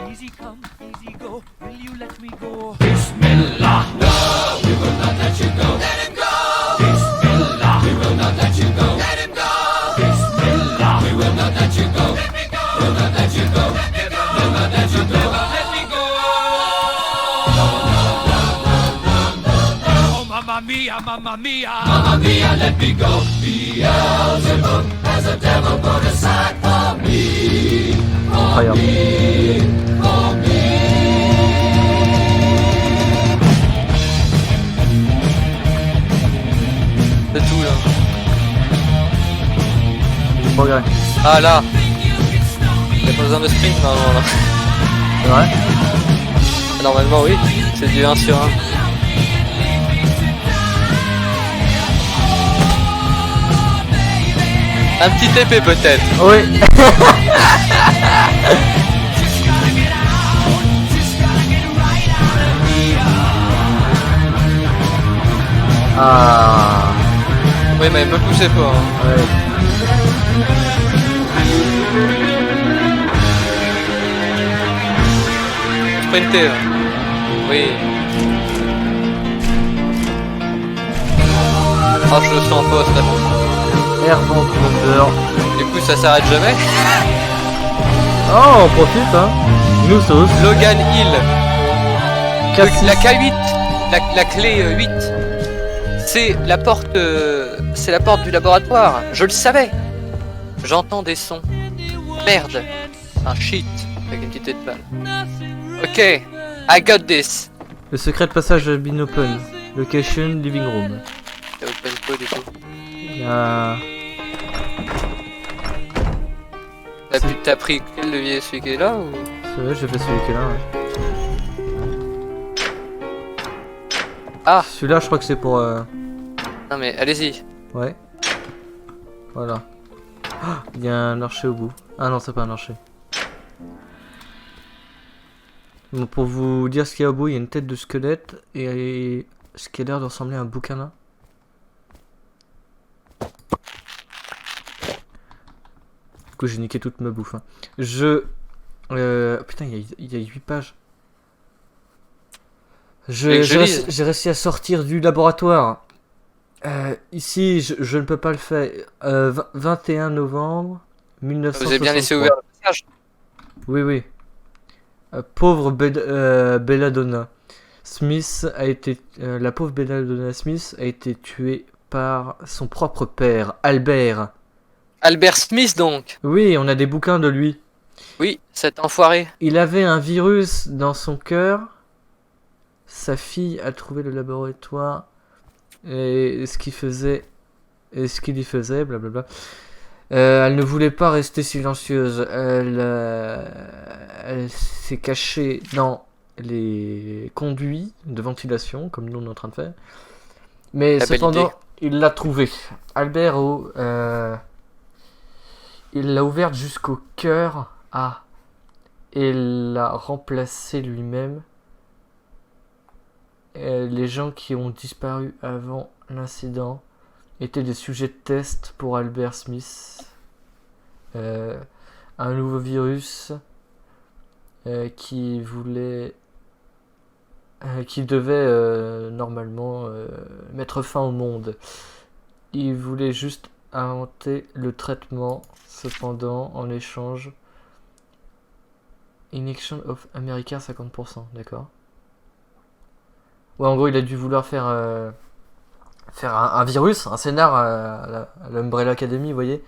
[SPEAKER 3] Easy come, easy go. Will you let me go? Oh, mamma mia, mamma mia. Mamma mia, let me go. Beelzebub has a devil put aside for me.
[SPEAKER 2] Incroyable.
[SPEAKER 1] C'est tout là.
[SPEAKER 2] Du progrès.
[SPEAKER 1] Ah là. Y'a pas besoin de sprint normalement là.
[SPEAKER 2] C'est vrai?
[SPEAKER 1] Normalement oui. C'est du 1 sur 1. Un petit TP peut-être.
[SPEAKER 2] Oui. Ah.
[SPEAKER 1] Oui mais me poussez pas. Hein.
[SPEAKER 2] Ouais.
[SPEAKER 1] Sprinter. Oui. Oh je le sens pas ça.
[SPEAKER 2] Air Thunder.
[SPEAKER 1] Du coup ça s'arrête jamais.
[SPEAKER 2] Oh, on profite, hein. Nous tous.
[SPEAKER 1] Logan Hill.
[SPEAKER 2] Cassis.
[SPEAKER 1] La K8. La clé 8. C'est la porte du laboratoire. Je le savais. J'entends des sons. Merde. Un shit avec une petite étoile. Ok. I got this.
[SPEAKER 2] Le secret de passage de Bin Open. Location Living Room.
[SPEAKER 1] T'as open code et tout.
[SPEAKER 2] Il y a...
[SPEAKER 1] T'as pris quel levier? Celui qui est là ou?
[SPEAKER 2] C'est vrai, j'ai fait celui qui est là, ouais.
[SPEAKER 1] Ah.
[SPEAKER 2] Celui-là, je crois que c'est pour...
[SPEAKER 1] Non mais allez-y.
[SPEAKER 2] Ouais. Voilà. Ah, il y a un archer au bout. Ah non, c'est pas un archer. Bon, pour vous dire ce qu'il y a au bout, il y a une tête de squelette et ce qui a l'air de ressembler à un boucanin. Du coup, j'ai niqué toute ma bouffe. Hein. Putain, il y a 8 pages.
[SPEAKER 1] que je lise.
[SPEAKER 2] J'ai réussi à sortir du laboratoire. Ici, je ne peux pas le faire. 21 novembre
[SPEAKER 1] Vous
[SPEAKER 2] 1963.
[SPEAKER 1] avez bien laissé ouvert le passage.
[SPEAKER 2] Oui, oui. Pauvre Belladonna Smith a été. La pauvre Belladonna Smith a été tuée par son propre père, Albert.
[SPEAKER 1] Albert Smith, donc.
[SPEAKER 2] Oui, on a des bouquins de lui.
[SPEAKER 1] Oui, cet enfoiré.
[SPEAKER 2] Il avait un virus dans son cœur. Sa fille a trouvé le laboratoire et ce qu'il faisait et ce qu'il y faisait, blablabla. Elle ne voulait pas rester silencieuse. Elle s'est cachée dans les conduits de ventilation, comme nous on est en train de faire. Mais
[SPEAKER 1] La belle
[SPEAKER 2] cependant,
[SPEAKER 1] idée.
[SPEAKER 2] il l'a trouvée. Albert, il l'a ouverte jusqu'au cœur. Ah. Et l'a remplacé lui-même. Les gens qui ont disparu avant l'incident étaient des sujets de test pour Albert Smith. Un nouveau virus qui devait normalement mettre fin au monde. Il voulait juste inventer le traitement, cependant, en échange. Injection of America 50%, d'accord. Ouais, en gros, il a dû vouloir faire un virus, un scénar à l'Umbrella Academy, vous voyez.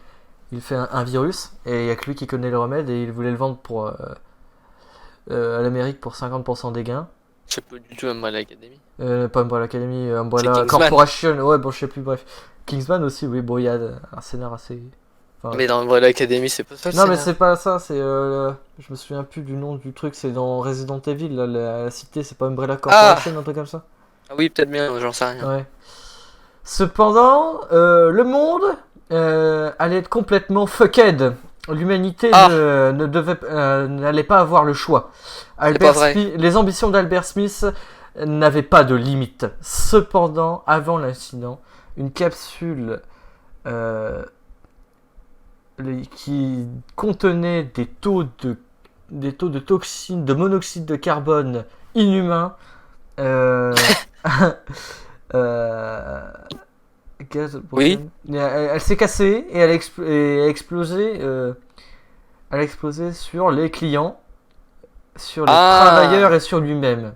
[SPEAKER 2] Il fait un virus, et il n'y a que lui qui connaît le remède, et il voulait le vendre pour, à l'Amérique pour 50% des gains.
[SPEAKER 1] Je sais pas du tout Umbrella Academy.
[SPEAKER 2] Pas Umbrella Academy, Umbrella
[SPEAKER 1] C'est Kingsman.
[SPEAKER 2] Corporation, ouais, bon, je sais plus, bref. Kingsman aussi, oui, bon, il y a un scénar assez... Enfin,
[SPEAKER 1] Mais dans Umbrella Academy, c'est pas ça le
[SPEAKER 2] non, mais
[SPEAKER 1] scénar.
[SPEAKER 2] c'est pas ça, c'est... je me souviens plus du nom du truc, c'est dans Resident Evil, là, la cité, c'est pas Umbrella Corporation, un truc comme ça.
[SPEAKER 1] Ah oui, peut-être bien, j'en sais rien.
[SPEAKER 2] Ouais. Cependant, le monde allait être complètement fucked. L'humanité n'allait pas avoir le choix.
[SPEAKER 1] pas vrai.
[SPEAKER 2] Les ambitions d'Albert Smith n'avaient pas de limite. Cependant, avant l'incident, une capsule qui contenait des taux de toxines, de monoxyde de carbone inhumains.
[SPEAKER 1] Oui.
[SPEAKER 2] Elle s'est cassée et elle a explosé. Elle a explosé sur les clients, sur les travailleurs et sur lui-même.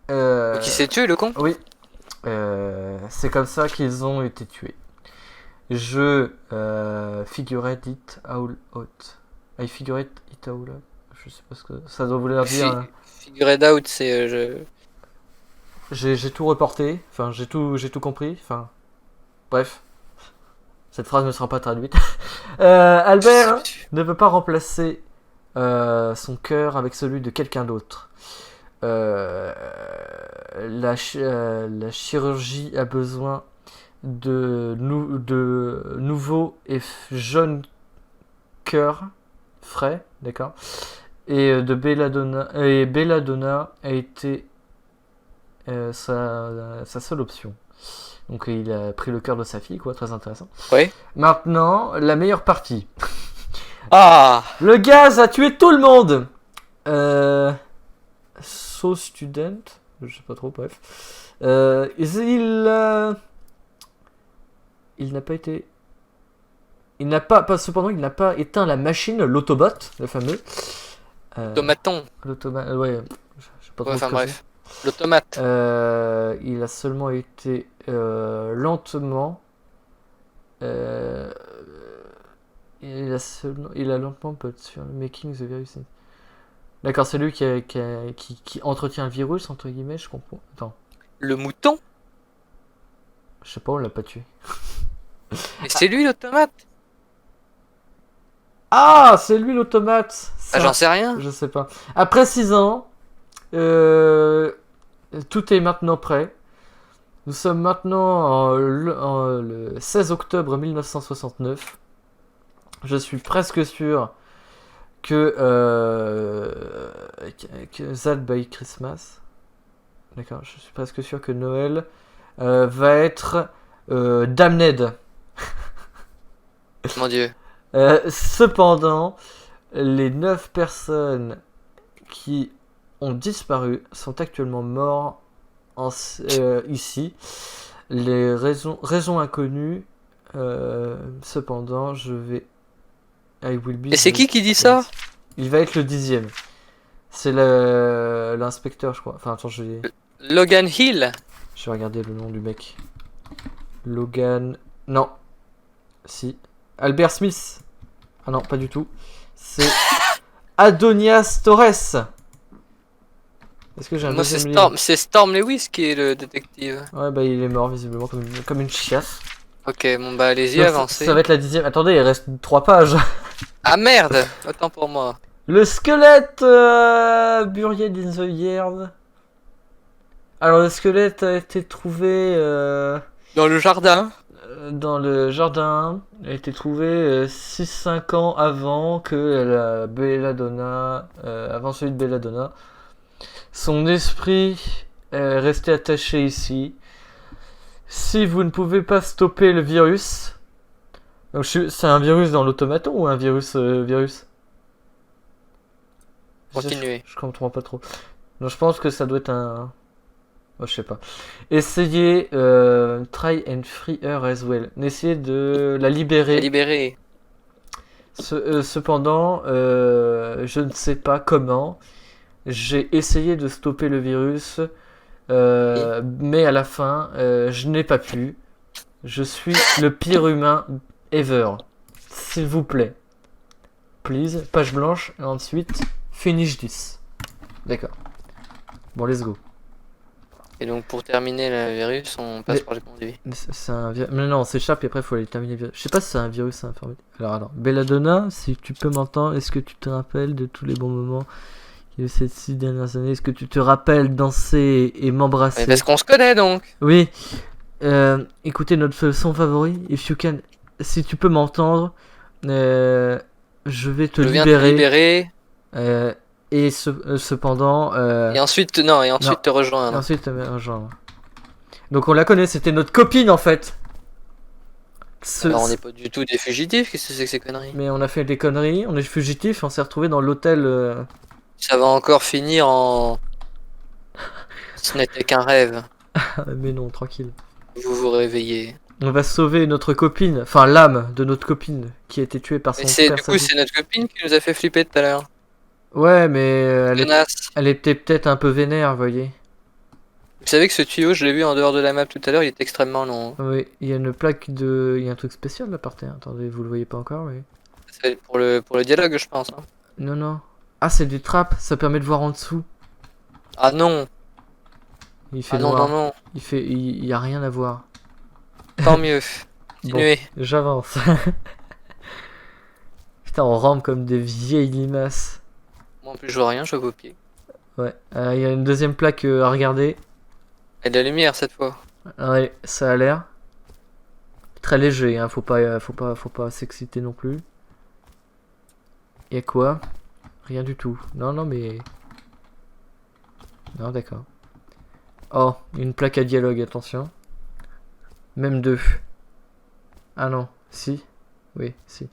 [SPEAKER 1] Qui s'est tué, le con?
[SPEAKER 2] Oui. C'est comme ça qu'ils ont été tués. Je figurate it all out. I figurate it all out. Je sais pas ce que ça doit vouloir dire.
[SPEAKER 1] Figured out, c'est...
[SPEAKER 2] J'ai tout reporté, enfin j'ai tout compris, enfin bref, cette phrase ne sera pas traduite. Albert ne veut pas remplacer son cœur avec celui de quelqu'un d'autre. La chirurgie a besoin de nouveaux et jeunes cœurs frais, d'accord. Et Belladonna a été sa seule option. Donc il a pris le cœur de sa fille, quoi, très intéressant.
[SPEAKER 1] Oui.
[SPEAKER 2] Maintenant, la meilleure partie.
[SPEAKER 1] Ah!
[SPEAKER 2] Le gaz a tué tout le monde. So student, je sais pas trop, bref. Il n'a pas été. Cependant, il n'a pas éteint la machine, l'autobot, le fameux.
[SPEAKER 1] Tomaton.
[SPEAKER 2] L'automate, ouais. Je sais pas trop.
[SPEAKER 1] Enfin
[SPEAKER 2] ce que
[SPEAKER 1] bref. L'automate.
[SPEAKER 2] Il a seulement été lentement. Il a lentement put sur le making the virus. D'accord, c'est lui qui entretient le virus, entre guillemets, je comprends. Attends,
[SPEAKER 1] Le mouton?
[SPEAKER 2] je sais pas, on l'a pas tué.
[SPEAKER 1] Et c'est lui, l'automate?
[SPEAKER 2] Ah, c'est lui l'automate.
[SPEAKER 1] Ah, j'en sais rien.
[SPEAKER 2] Je sais pas. Après 6 ans, tout est maintenant prêt. Nous sommes maintenant le 16 octobre 1969. Je suis presque sûr que That by Christmas, d'accord, je suis presque sûr que Noël va être damned.
[SPEAKER 1] Mon dieu.
[SPEAKER 2] Cependant, les 9 personnes qui ont disparu sont actuellement morts ici. Les raisons inconnues. Cependant, je vais. I will be
[SPEAKER 1] Et c'est qui dit ça?
[SPEAKER 2] Il va être le 10e. C'est l'inspecteur, je crois. Enfin, attends, je vais
[SPEAKER 1] Logan Hill.
[SPEAKER 2] regarder le nom du mec. Logan. Non. Si. Albert Smith. Ah non, pas du tout. C'est Adonias Torres. Est-ce que j'ai un
[SPEAKER 1] Moi, c'est
[SPEAKER 2] deuxième
[SPEAKER 1] Storm,
[SPEAKER 2] livre
[SPEAKER 1] c'est Storm Lewis qui est le détective.
[SPEAKER 2] Ouais, bah il est mort visiblement comme une chiasse.
[SPEAKER 1] Ok, bon bah allez-y,
[SPEAKER 2] Donc,
[SPEAKER 1] avancez.
[SPEAKER 2] ça va être la 10e. Attendez, il reste 3 pages.
[SPEAKER 1] Ah merde, autant pour moi.
[SPEAKER 2] Le squelette Buried in the Yard. Alors le squelette a été trouvé
[SPEAKER 1] Dans le jardin.
[SPEAKER 2] dans le jardin. Il a été trouvé 6-5 ans avant que la Belladonna, avant celui de Belladonna. Son esprit est resté attaché ici. Si vous ne pouvez pas stopper le virus, donc c'est un virus dans l'automaton ou un virus
[SPEAKER 1] Continuez.
[SPEAKER 2] Je comprends pas trop. Non, je pense que ça doit être un. Oh, je sais pas. Essayez try and free her as well. Essayez de la libérer.
[SPEAKER 1] Libéré.
[SPEAKER 2] Cependant, je ne sais pas comment. J'ai essayé de stopper le virus, mais à la fin, je n'ai pas pu. Je suis le pire humain ever. S'il vous plaît. Please, page blanche, et ensuite, finish this. D'accord. Bon, let's go.
[SPEAKER 1] Et donc pour terminer le virus, on passe
[SPEAKER 2] Mais-
[SPEAKER 1] par le conduit.
[SPEAKER 2] Mais non, on s'échappe et après, il faut aller terminer le virus. Je sais pas si c'est un virus informatique. Alors, Belladonna, si tu peux m'entendre, est-ce que tu te rappelles de tous les bons moments qu'il y a eu ces 6 dernières années? Est-ce que tu te rappelles danser et m'embrasser?
[SPEAKER 1] Mais parce qu'on se connaît donc.
[SPEAKER 2] Oui. Écoutez notre son favori. If you can, si tu peux m'entendre, je vais te
[SPEAKER 1] Je viens de te
[SPEAKER 2] libérer.
[SPEAKER 1] libérer.
[SPEAKER 2] Et cependant,
[SPEAKER 1] Et ensuite, non, et ensuite
[SPEAKER 2] non.
[SPEAKER 1] te rejoindre.
[SPEAKER 2] ensuite, rejoindre. Donc on la connaît, c'était notre copine en fait.
[SPEAKER 1] Alors on n'est pas du tout des fugitifs, qu'est-ce que c'est que ces conneries?
[SPEAKER 2] Mais on a fait des conneries, on est fugitifs, on s'est retrouvé dans l'hôtel.
[SPEAKER 1] Ça va encore finir en... Ce n'était qu'un rêve.
[SPEAKER 2] Mais non, tranquille.
[SPEAKER 1] Vous vous réveillez.
[SPEAKER 2] On va sauver notre copine, enfin l'âme de notre copine qui a été tuée par son
[SPEAKER 1] Mais c'est,
[SPEAKER 2] père.
[SPEAKER 1] du coup, c'est notre copine qui nous a fait flipper tout à l'heure.
[SPEAKER 2] Ouais, mais
[SPEAKER 1] Menace.
[SPEAKER 2] elle était peut-être un peu vénère, vous voyez.
[SPEAKER 1] Vous savez que ce tuyau, je l'ai vu en dehors de la map tout à l'heure, il est extrêmement long.
[SPEAKER 2] Oui, il y a une plaque de. Il y a un truc spécial là par terre. Attendez, vous le voyez pas encore, oui.
[SPEAKER 1] C'est pour le dialogue, je pense. Hein.
[SPEAKER 2] Non, non. Ah, c'est des trappes, ça permet de voir en dessous.
[SPEAKER 1] Ah non.
[SPEAKER 2] Il fait
[SPEAKER 1] Ah non,
[SPEAKER 2] noir.
[SPEAKER 1] non, non.
[SPEAKER 2] Il y a rien à voir.
[SPEAKER 1] Tant mieux. Continuez.
[SPEAKER 2] J'avance. Putain, on rampe comme des vieilles limaces.
[SPEAKER 1] Moi en plus, je vois rien, je vois vos pieds.
[SPEAKER 2] Ouais. Il y a une deuxième plaque à regarder.
[SPEAKER 1] Et de la lumière cette fois.
[SPEAKER 2] Ouais, ça a l'air. Très léger, hein. Faut pas s'exciter non plus. Y'a quoi? Rien du tout. Non, non, mais. Non, d'accord. Oh, une plaque à dialogue, attention. Même deux. Ah non, si. Oui, si.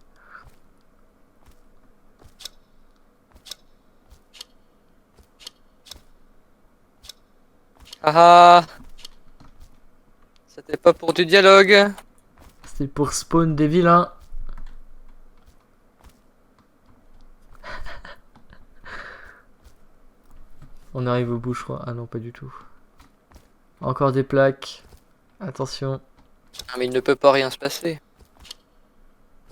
[SPEAKER 1] Ah ah. C'était pas pour du dialogue.
[SPEAKER 2] C'est pour spawn des vilains. On arrive au bout, je crois. Ah non, pas du tout. Encore des plaques. Attention.
[SPEAKER 1] Ah, mais il ne peut pas rien se passer.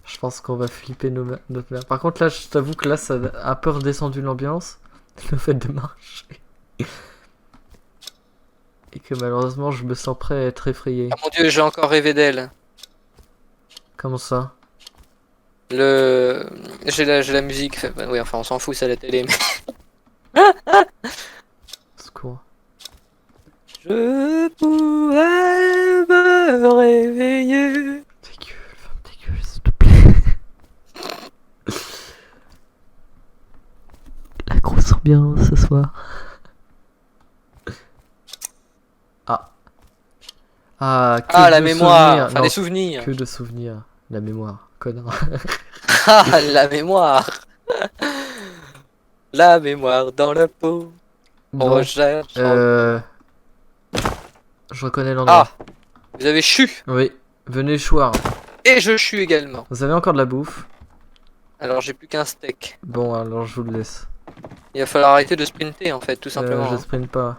[SPEAKER 2] Je pense qu'on va flipper notre mère. Par contre, là, je t'avoue que là, ça a un peu redescendu l'ambiance. Le fait de marcher. Et que malheureusement, je me sens prêt à être effrayé.
[SPEAKER 1] Ah mon dieu, j'ai encore rêvé d'elle.
[SPEAKER 2] Comment ça?
[SPEAKER 1] J'ai la musique. Oui, enfin, on s'en fout, c'est à la télé. Mais...
[SPEAKER 2] Secours.
[SPEAKER 1] Je pourrais me réveiller.
[SPEAKER 2] Ferme ta gueule, s'il te plaît. La grosse ambiance ce soir. Ah, que
[SPEAKER 1] Ah, la
[SPEAKER 2] de
[SPEAKER 1] mémoire.
[SPEAKER 2] souvenirs.
[SPEAKER 1] Enfin,
[SPEAKER 2] Non,
[SPEAKER 1] des souvenirs.
[SPEAKER 2] que de souvenirs. La mémoire, connard.
[SPEAKER 1] Ah, la mémoire. La mémoire dans la peau.
[SPEAKER 2] Bon,
[SPEAKER 1] Roger.
[SPEAKER 2] je reconnais l'endroit.
[SPEAKER 1] Ah, vous avez chu.
[SPEAKER 2] Oui, venez choir.
[SPEAKER 1] Et je chu également.
[SPEAKER 2] Vous avez encore de la bouffe?
[SPEAKER 1] Alors j'ai plus qu'un steak.
[SPEAKER 2] Bon, alors je vous le laisse.
[SPEAKER 1] Il va falloir arrêter de sprinter en fait, tout simplement.
[SPEAKER 2] Je
[SPEAKER 1] hein.
[SPEAKER 2] sprint pas.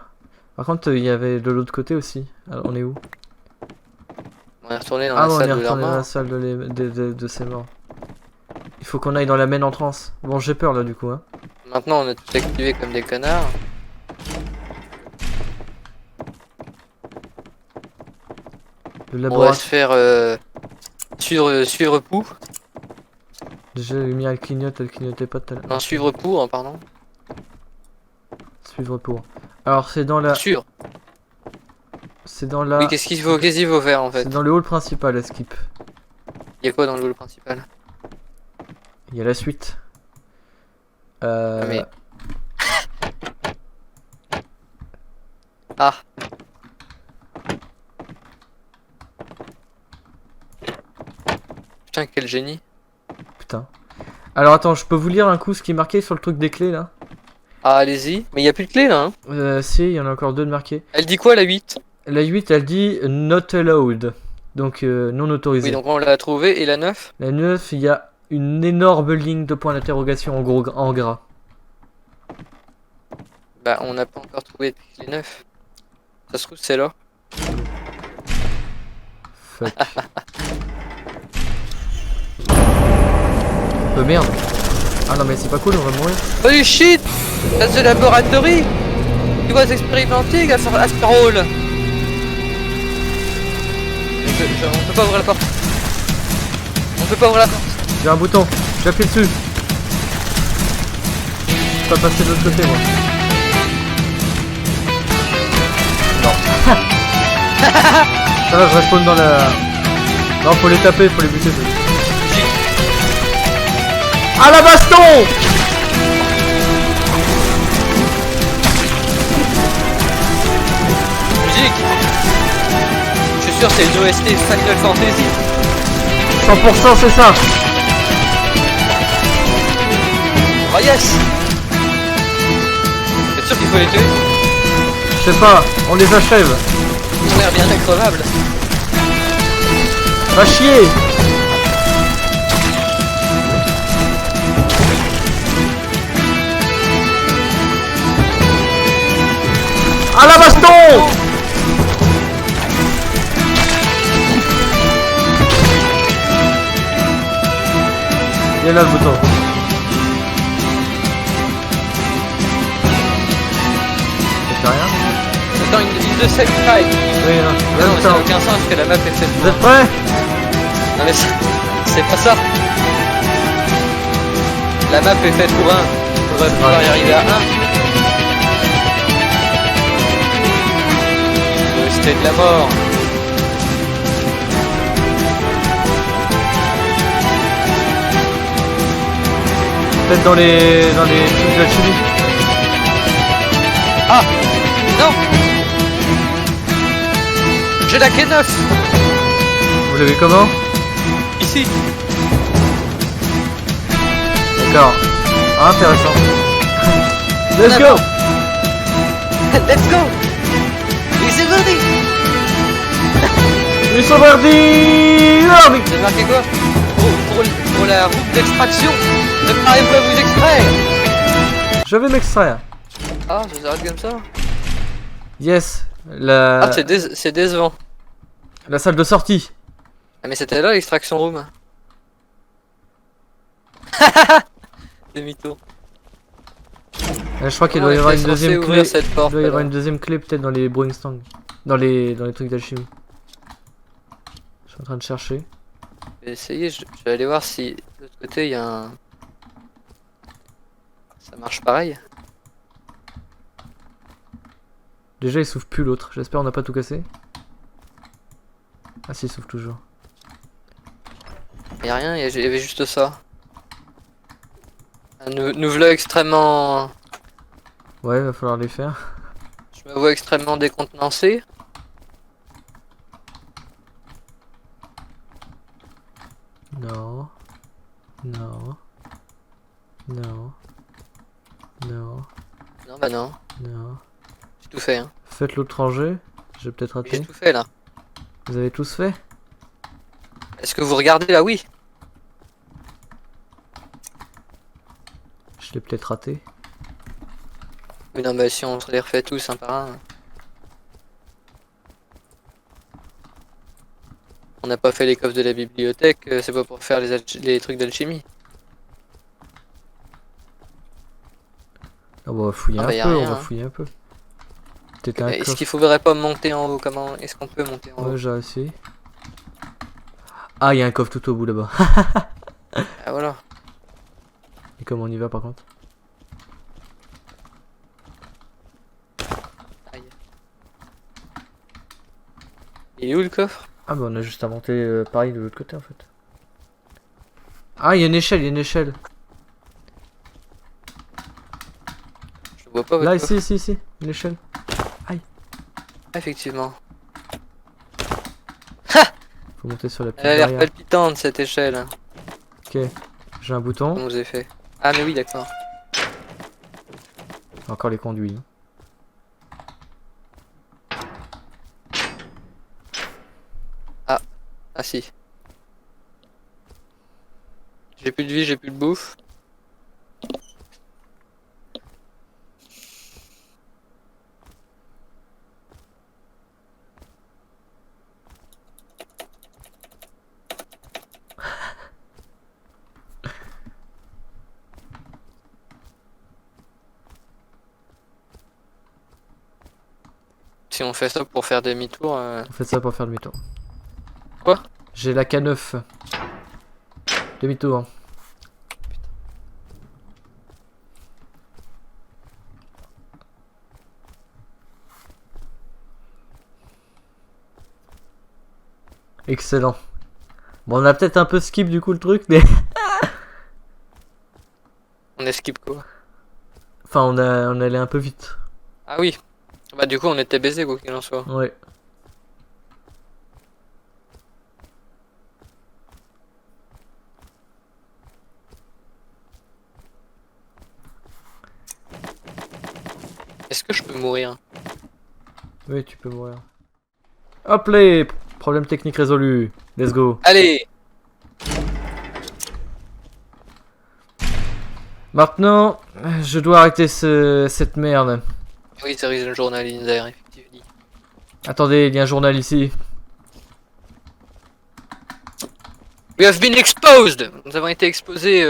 [SPEAKER 2] Par contre, il y avait de l'autre côté aussi. Alors, on est où?
[SPEAKER 1] On est retourné dans
[SPEAKER 2] Ah,
[SPEAKER 1] la
[SPEAKER 2] bon, on
[SPEAKER 1] salle
[SPEAKER 2] est
[SPEAKER 1] de leur
[SPEAKER 2] retourné dans la
[SPEAKER 1] mort.
[SPEAKER 2] salle de ces morts. Il faut qu'on aille dans la main entrance. Bon, j'ai peur là du coup. Hein.
[SPEAKER 1] Maintenant on a tout activé comme des connards.
[SPEAKER 2] Le
[SPEAKER 1] On va
[SPEAKER 2] laboratoire.
[SPEAKER 1] se faire suivre pou.
[SPEAKER 2] Déjà, la lumière elle clignotait pas tout à l'heure.
[SPEAKER 1] Non, suivre pou, hein, pardon.
[SPEAKER 2] Suivre pour. Alors, c'est dans la.
[SPEAKER 1] Sûr.
[SPEAKER 2] C'est dans la.
[SPEAKER 1] Oui, qu'est-ce qu'il faut faire en fait?
[SPEAKER 2] C'est dans le hall principal, à skip.
[SPEAKER 1] Il y a quoi dans le hall principal?
[SPEAKER 2] Il y a la suite.
[SPEAKER 1] Mais- Ah, putain, quel génie.
[SPEAKER 2] Putain. Alors, attends, je peux vous lire un coup ce qui est marqué sur le truc des clés là?
[SPEAKER 1] Ah, allez-y. Mais il y a plus de clé là, hein.
[SPEAKER 2] Si, il y en a encore deux de marqués.
[SPEAKER 1] Elle dit quoi la 8?
[SPEAKER 2] La 8, elle dit not allowed. Donc, non autorisé.
[SPEAKER 1] Oui, donc on l'a trouvé. Et la 9?
[SPEAKER 2] La 9, il y a une énorme ligne de points d'interrogation en gros en gras.
[SPEAKER 1] Bah, on n'a pas encore trouvé les 9. Ça se trouve, c'est là.
[SPEAKER 2] Fuck. Merde. Ah non mais c'est pas cool, on va mourir.
[SPEAKER 1] Holy shit! That's the laboratory! Tu was experimenting after all! On peut pas ouvrir la porte. On peut pas ouvrir la porte.
[SPEAKER 2] J'ai un bouton, j'ai appuyé dessus. Je peux pas passer de l'autre côté moi. Ça va, je respawn dans la... Non, faut les taper, faut les buter. Ah la baston!
[SPEAKER 1] Musique! Je suis sûr c'est une OST Final Fantasy.
[SPEAKER 2] 100% c'est ça.
[SPEAKER 1] Oh yes! T'es sûr qu'il faut les tuer?
[SPEAKER 2] Je sais pas, on les achève.
[SPEAKER 1] Ils ont l'air bien increvables.
[SPEAKER 2] Va chier. Ah la baston! Il est là le bouton. Ça fait rien?
[SPEAKER 1] Attends, une de celle qui
[SPEAKER 2] Oui, non.
[SPEAKER 1] non, ça n'a aucun sens que la map est faite
[SPEAKER 2] Vous
[SPEAKER 1] pour.
[SPEAKER 2] êtes prêts?
[SPEAKER 1] Non mais c'est pas ça. La map est faite pour un. On va pouvoir y arriver à un. C'était de la mort.
[SPEAKER 2] Peut-être dans les trucs d'alchimie.
[SPEAKER 1] Ah non. J'ai la K9
[SPEAKER 2] Vous l'avez comment?
[SPEAKER 1] ici.
[SPEAKER 2] D'accord. Ah, intéressant. Let's go!
[SPEAKER 1] Let's go. It's ready.
[SPEAKER 2] Ils sont verdis! Ah, mais...
[SPEAKER 1] Vous avez marqué quoi? Pour la route d'extraction. Préparez-vous à vous extraire.
[SPEAKER 2] Je vais m'extraire.
[SPEAKER 1] Ah, ça s'arrête comme ça.
[SPEAKER 2] Yes. La...
[SPEAKER 1] Ah, c'est décevant.
[SPEAKER 2] la salle de sortie.
[SPEAKER 1] Ah, mais c'était là l'extraction room. Des mythos.
[SPEAKER 2] Je crois qu'il
[SPEAKER 1] On
[SPEAKER 2] doit y avoir
[SPEAKER 1] était
[SPEAKER 2] une
[SPEAKER 1] censé
[SPEAKER 2] deuxième
[SPEAKER 1] ouvrir
[SPEAKER 2] clé.
[SPEAKER 1] cette
[SPEAKER 2] Il
[SPEAKER 1] porte,
[SPEAKER 2] doit y avoir
[SPEAKER 1] là.
[SPEAKER 2] une deuxième clé peut-être dans les brewing stands. Dans les trucs d'alchimie. Je suis en train de chercher.
[SPEAKER 1] Je vais essayer, je vais aller voir si de l'autre côté il y a un. Ça marche pareil.
[SPEAKER 2] Déjà il souffle plus l'autre. J'espère on n'a pas tout cassé. Ah si, il souffle toujours.
[SPEAKER 1] Il y a rien, il y avait juste ça. Nous voilà extrêmement.
[SPEAKER 2] Ouais, va falloir les faire.
[SPEAKER 1] Je me vois extrêmement décontenancé.
[SPEAKER 2] Non. Non. Non. Non.
[SPEAKER 1] Non, bah non.
[SPEAKER 2] Non.
[SPEAKER 1] J'ai tout fait, hein.
[SPEAKER 2] Faites l'autre rangée. J'ai peut-être
[SPEAKER 1] J'ai
[SPEAKER 2] raté.
[SPEAKER 1] tout fait là.
[SPEAKER 2] Vous avez tous fait?
[SPEAKER 1] Est-ce que vous regardez là? Oui.
[SPEAKER 2] Je l'ai peut-être raté.
[SPEAKER 1] Oui, non, bah si on se les refait tous un par un. On n'a pas fait les coffres de la bibliothèque, c'est pas pour faire les trucs d'alchimie.
[SPEAKER 2] On va fouiller
[SPEAKER 1] Ah
[SPEAKER 2] un
[SPEAKER 1] bah, y a
[SPEAKER 2] peu,
[SPEAKER 1] rien,
[SPEAKER 2] on va
[SPEAKER 1] hein.
[SPEAKER 2] fouiller un peu. Peut-être un
[SPEAKER 1] Est-ce
[SPEAKER 2] coffre.
[SPEAKER 1] qu'il faudrait pas monter en haut? Comment est-ce qu'on peut monter en haut?
[SPEAKER 2] Ouais, j'ai essayé. Ah, il y a un coffre tout au bout là-bas.
[SPEAKER 1] Ah voilà.
[SPEAKER 2] Et comment on y va par contre?
[SPEAKER 1] Aïe. Il est où le coffre?
[SPEAKER 2] Ah bah on a juste à monter pareil de l'autre côté en fait. Ah, il y a une échelle, il y a une échelle.
[SPEAKER 1] Je vois pas votre
[SPEAKER 2] Là,
[SPEAKER 1] coffre.
[SPEAKER 2] ici, une échelle.
[SPEAKER 1] Effectivement.
[SPEAKER 2] Faut monter sur la petite
[SPEAKER 1] Elle a l'air
[SPEAKER 2] barrière.
[SPEAKER 1] palpitante cette échelle.
[SPEAKER 2] Ok, j'ai un bouton.
[SPEAKER 1] Comment vous avez fait? Ah mais oui d'accord.
[SPEAKER 2] Encore les conduits.
[SPEAKER 1] Ah si. J'ai plus de vie, j'ai plus de bouffe. Si on fait ça pour faire demi-tour,
[SPEAKER 2] On fait ça pour faire demi-tour.
[SPEAKER 1] Quoi?
[SPEAKER 2] J'ai la K9. Demi-tour. Excellent. Bon, on a peut-être un peu skip du coup le truc, mais...
[SPEAKER 1] on esquive quoi?
[SPEAKER 2] Enfin, on allait un peu vite.
[SPEAKER 1] Ah oui. Bah du coup on était baisé quoi qu'il en soit.
[SPEAKER 2] Ouais.
[SPEAKER 1] Est-ce que je peux mourir?
[SPEAKER 2] Oui, tu peux mourir. Hop les problème technique résolu. Let's go.
[SPEAKER 1] Allez!
[SPEAKER 2] Maintenant, je dois arrêter cette merde.
[SPEAKER 1] Oui, there is a journal in there, effectivement.
[SPEAKER 2] Attendez, il y a un journal ici.
[SPEAKER 1] We have been exposed! Nous avons été exposés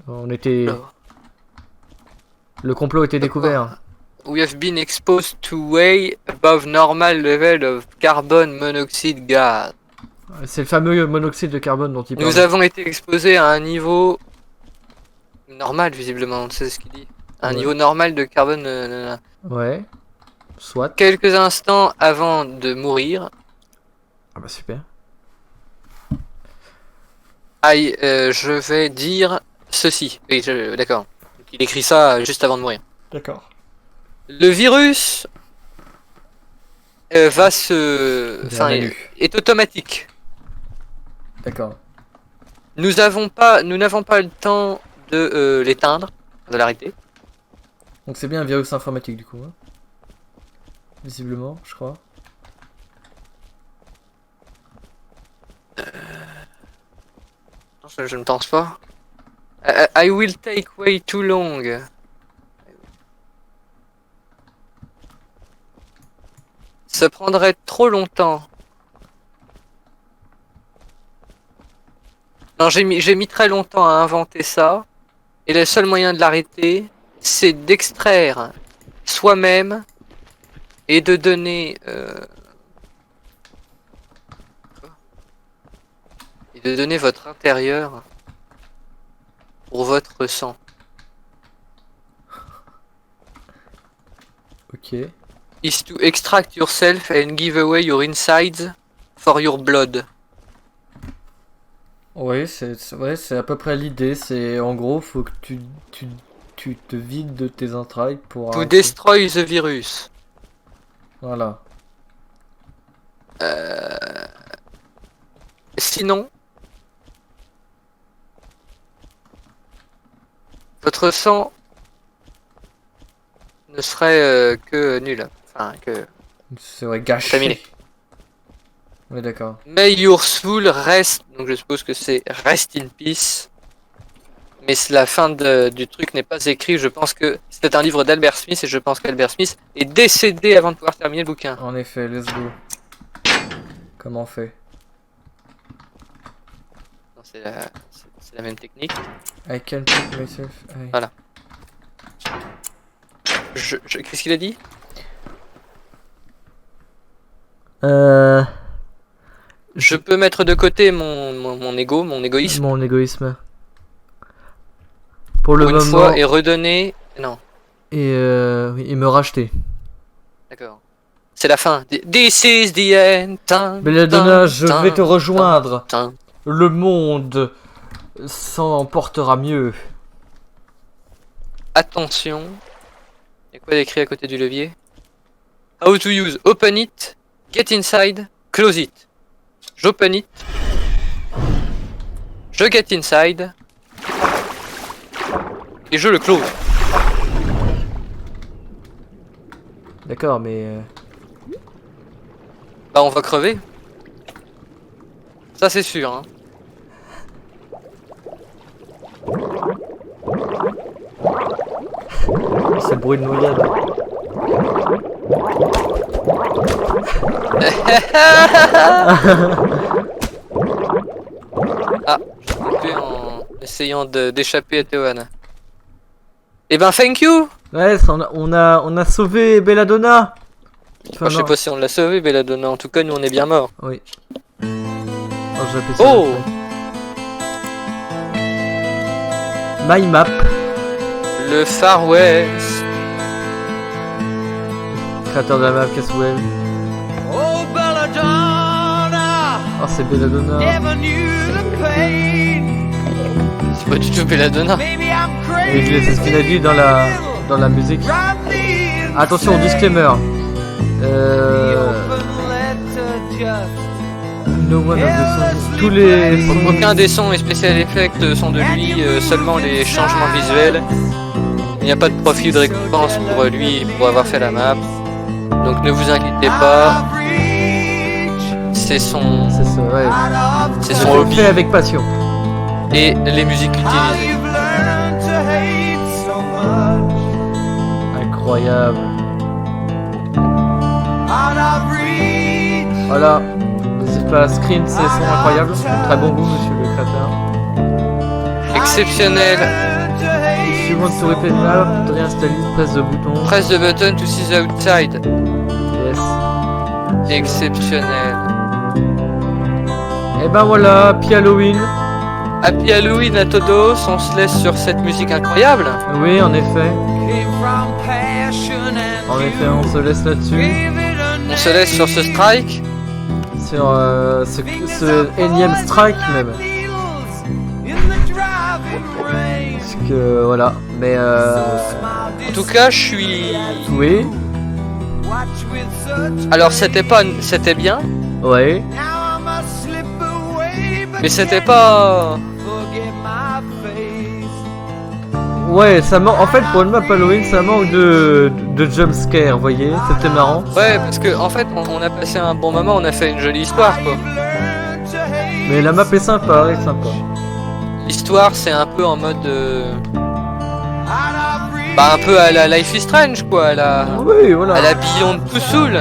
[SPEAKER 2] On était...
[SPEAKER 1] alors,
[SPEAKER 2] Le complot était découvert.
[SPEAKER 1] we have been exposed to way above normal level of carbon monoxide gas.
[SPEAKER 2] C'est le fameux monoxyde de carbone dont il parle.
[SPEAKER 1] Nous avons été exposés à un niveau normal, visiblement, c'est ce qu'il dit. Un
[SPEAKER 2] Ouais.
[SPEAKER 1] niveau normal de carbone.
[SPEAKER 2] Ouais. Soit.
[SPEAKER 1] Quelques instants avant de mourir,
[SPEAKER 2] Ah bah super.
[SPEAKER 1] aïe, je vais dire ceci. Oui, d'accord. Donc, il écrit ça juste avant de mourir.
[SPEAKER 2] D'accord.
[SPEAKER 1] Le virus va se. Enfin,
[SPEAKER 2] Bienvenue.
[SPEAKER 1] est automatique.
[SPEAKER 2] D'accord.
[SPEAKER 1] Nous n'avons pas le temps de l'éteindre, de l'arrêter.
[SPEAKER 2] Donc c'est bien un virus informatique du coup. Hein. Visiblement, je crois.
[SPEAKER 1] Je ne pense pas. I will take way too long. Ça prendrait trop longtemps. Non, j'ai mis très longtemps à inventer ça. Et le seul moyen de l'arrêter, c'est d'extraire soi-même et de donner votre intérieur pour votre sang.
[SPEAKER 2] Ok.
[SPEAKER 1] Is to extract yourself and give away your insides for your blood.
[SPEAKER 2] Ouais, c'est à peu près l'idée. C'est en gros, faut que tu te vides de tes entrailles pour.
[SPEAKER 1] To
[SPEAKER 2] arrêter.
[SPEAKER 1] destroy the virus.
[SPEAKER 2] Voilà.
[SPEAKER 1] Sinon, votre sang ne serait que nul. Enfin, que
[SPEAKER 2] C'est vrai, gâché.
[SPEAKER 1] contaminé.
[SPEAKER 2] Ouais, d'accord.
[SPEAKER 1] May your soul rest. Donc je suppose que c'est rest in peace. Mais la fin du truc n'est pas écrit. Je pense que c'était un livre d'Albert Smith et je pense qu'Albert Smith est décédé avant de pouvoir terminer le bouquin.
[SPEAKER 2] En effet, let's go. Comment on fait?
[SPEAKER 1] Non, c'est la même technique.
[SPEAKER 2] I can pick myself.
[SPEAKER 1] Voilà. Qu'est-ce qu'il a dit? Je peux mettre de côté mon ego, mon égoïsme,
[SPEAKER 2] Mon égoïsme. Pour le
[SPEAKER 1] pour une
[SPEAKER 2] moment.
[SPEAKER 1] fois et redonner. Non,
[SPEAKER 2] Oui, et me racheter.
[SPEAKER 1] d'accord. C'est la fin. This is the end. Tin,
[SPEAKER 2] Belladonna,
[SPEAKER 1] tin,
[SPEAKER 2] je
[SPEAKER 1] tin,
[SPEAKER 2] vais te rejoindre.
[SPEAKER 1] tin.
[SPEAKER 2] Le monde s'en portera mieux.
[SPEAKER 1] Attention. Il y a quoi d'écrit à côté du levier? How to use. Open it. Get inside. Close it. J'open it. Je get inside. Et je le close.
[SPEAKER 2] D'accord, mais.
[SPEAKER 1] Bah on va crever. Ça c'est sûr. Hein.
[SPEAKER 2] C'est le bruit de noyade.
[SPEAKER 1] Ah, je suis coupé en essayant d'échapper à Théoane. Eh ben thank you.
[SPEAKER 2] Ouais, on a sauvé Belladonna. Enfin,
[SPEAKER 1] Moi, je sais
[SPEAKER 2] non.
[SPEAKER 1] pas si on l'a sauvé Belladonna. En tout cas nous on est bien morts.
[SPEAKER 2] Oui. Oh, j'ai appelé ça
[SPEAKER 1] Oh,
[SPEAKER 2] My Map.
[SPEAKER 1] le Far West.
[SPEAKER 2] Créateur de la map Caswell.
[SPEAKER 3] Oh, Belladonna,
[SPEAKER 2] Oh, c'est Belladonna.
[SPEAKER 3] never knew the pain.
[SPEAKER 1] C'est pas du tout Belladonna.
[SPEAKER 3] Maybe I'm
[SPEAKER 2] Et
[SPEAKER 3] crazy.
[SPEAKER 2] c'est ce qu'il a dit dans la musique. Attention, disclaimer. No one of the songs. Tous les sons.
[SPEAKER 1] Aucun des sons et special effects sont de lui, seulement les changements visuels. Il n'y a pas de profit de récompense pour lui pour avoir fait la map. Donc ne vous inquiétez pas, c'est son,
[SPEAKER 2] C'est ça, ouais.
[SPEAKER 1] c'est
[SPEAKER 2] Je
[SPEAKER 1] son
[SPEAKER 2] le
[SPEAKER 1] hobby
[SPEAKER 2] fais avec passion.
[SPEAKER 1] et les musiques utilisées.
[SPEAKER 2] Incroyable. Voilà. N'hésite pas à screen ces sons incroyables. Très bon goût, monsieur le créateur.
[SPEAKER 1] Exceptionnel.
[SPEAKER 2] If you want to replay the map, réinstaller, presse le bouton.
[SPEAKER 1] Press the button to see the outside.
[SPEAKER 2] Yes.
[SPEAKER 1] Exceptionnel.
[SPEAKER 2] Et ben voilà, Happy Halloween.
[SPEAKER 1] Happy Halloween à Todos, on se laisse sur cette musique incroyable.
[SPEAKER 2] Oui, en effet. En effet, on se laisse là-dessus.
[SPEAKER 1] On se laisse sur ce strike.
[SPEAKER 2] Sur ce énième strike même. Parce que voilà. Mais
[SPEAKER 1] En tout cas, je suis.
[SPEAKER 2] oui.
[SPEAKER 1] Alors c'était bien,
[SPEAKER 2] Ouais.
[SPEAKER 1] mais c'était pas.
[SPEAKER 2] Ouais, ça manque. En fait, pour une map Halloween, ça manque de jumpscare, vous voyez. C'était marrant.
[SPEAKER 1] Ouais, parce que en fait, on a passé un bon moment, on a fait une jolie histoire quoi.
[SPEAKER 2] Mais la map est sympa, elle est sympa.
[SPEAKER 1] L'histoire, c'est un peu en mode. Bah, un peu à la Life is Strange quoi,
[SPEAKER 2] Oui, voilà.
[SPEAKER 1] à la Beyond Two Souls.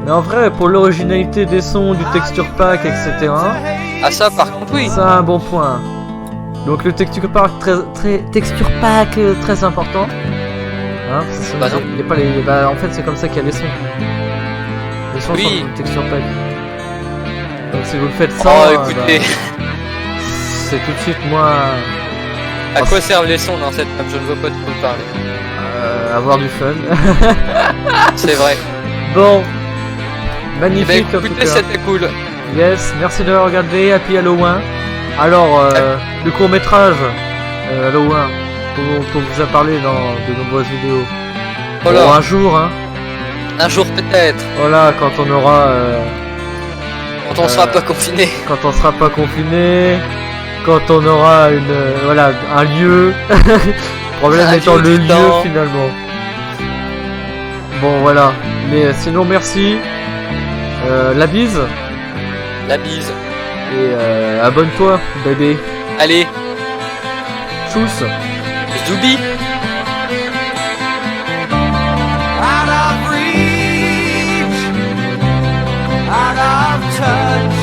[SPEAKER 2] Mais en vrai, pour l'originalité des sons, du texture pack, etc.,
[SPEAKER 1] Ah, ça par contre, oui.
[SPEAKER 2] ça a un bon point. Donc le texture pack très important. Hein, parce que
[SPEAKER 1] Bah non.
[SPEAKER 2] il y a pas les, bah, en fait, c'est comme ça qu'il y a les sons. Les sons
[SPEAKER 1] Oui.
[SPEAKER 2] sont du texture pack. Donc si vous le faites sans,
[SPEAKER 1] Oh, écoutez,
[SPEAKER 2] c'est tout de suite moins
[SPEAKER 1] à quoi servent les sons dans cette map? Je ne vois pas de quoi parler.
[SPEAKER 2] avoir du fun.
[SPEAKER 1] C'est vrai.
[SPEAKER 2] Bon,
[SPEAKER 1] Eh ben,
[SPEAKER 2] magnifique en tout
[SPEAKER 1] écoutez,
[SPEAKER 2] cas.
[SPEAKER 1] c'était cool.
[SPEAKER 2] Yes, merci d'avoir regardé Happy Halloween. Alors, le court métrage Halloween, qu'on vous a parlé dans de nombreuses vidéos.
[SPEAKER 1] Voilà.
[SPEAKER 2] Bon, un jour, hein.
[SPEAKER 1] Un jour peut-être,
[SPEAKER 2] Voilà, quand on aura,
[SPEAKER 1] quand on sera pas confiné.
[SPEAKER 2] quand on sera pas confiné, quand on aura voilà, un lieu. Le problème
[SPEAKER 1] Un
[SPEAKER 2] étant
[SPEAKER 1] lieu
[SPEAKER 2] le
[SPEAKER 1] du
[SPEAKER 2] lieu
[SPEAKER 1] temps.
[SPEAKER 2] finalement. Bon, voilà. Mais sinon, merci. La bise.
[SPEAKER 1] La bise.
[SPEAKER 2] Et abonne-toi, bébé.
[SPEAKER 1] Allez,
[SPEAKER 2] Tchuss.
[SPEAKER 1] Zoubi.
[SPEAKER 3] Out of reach, out of touch.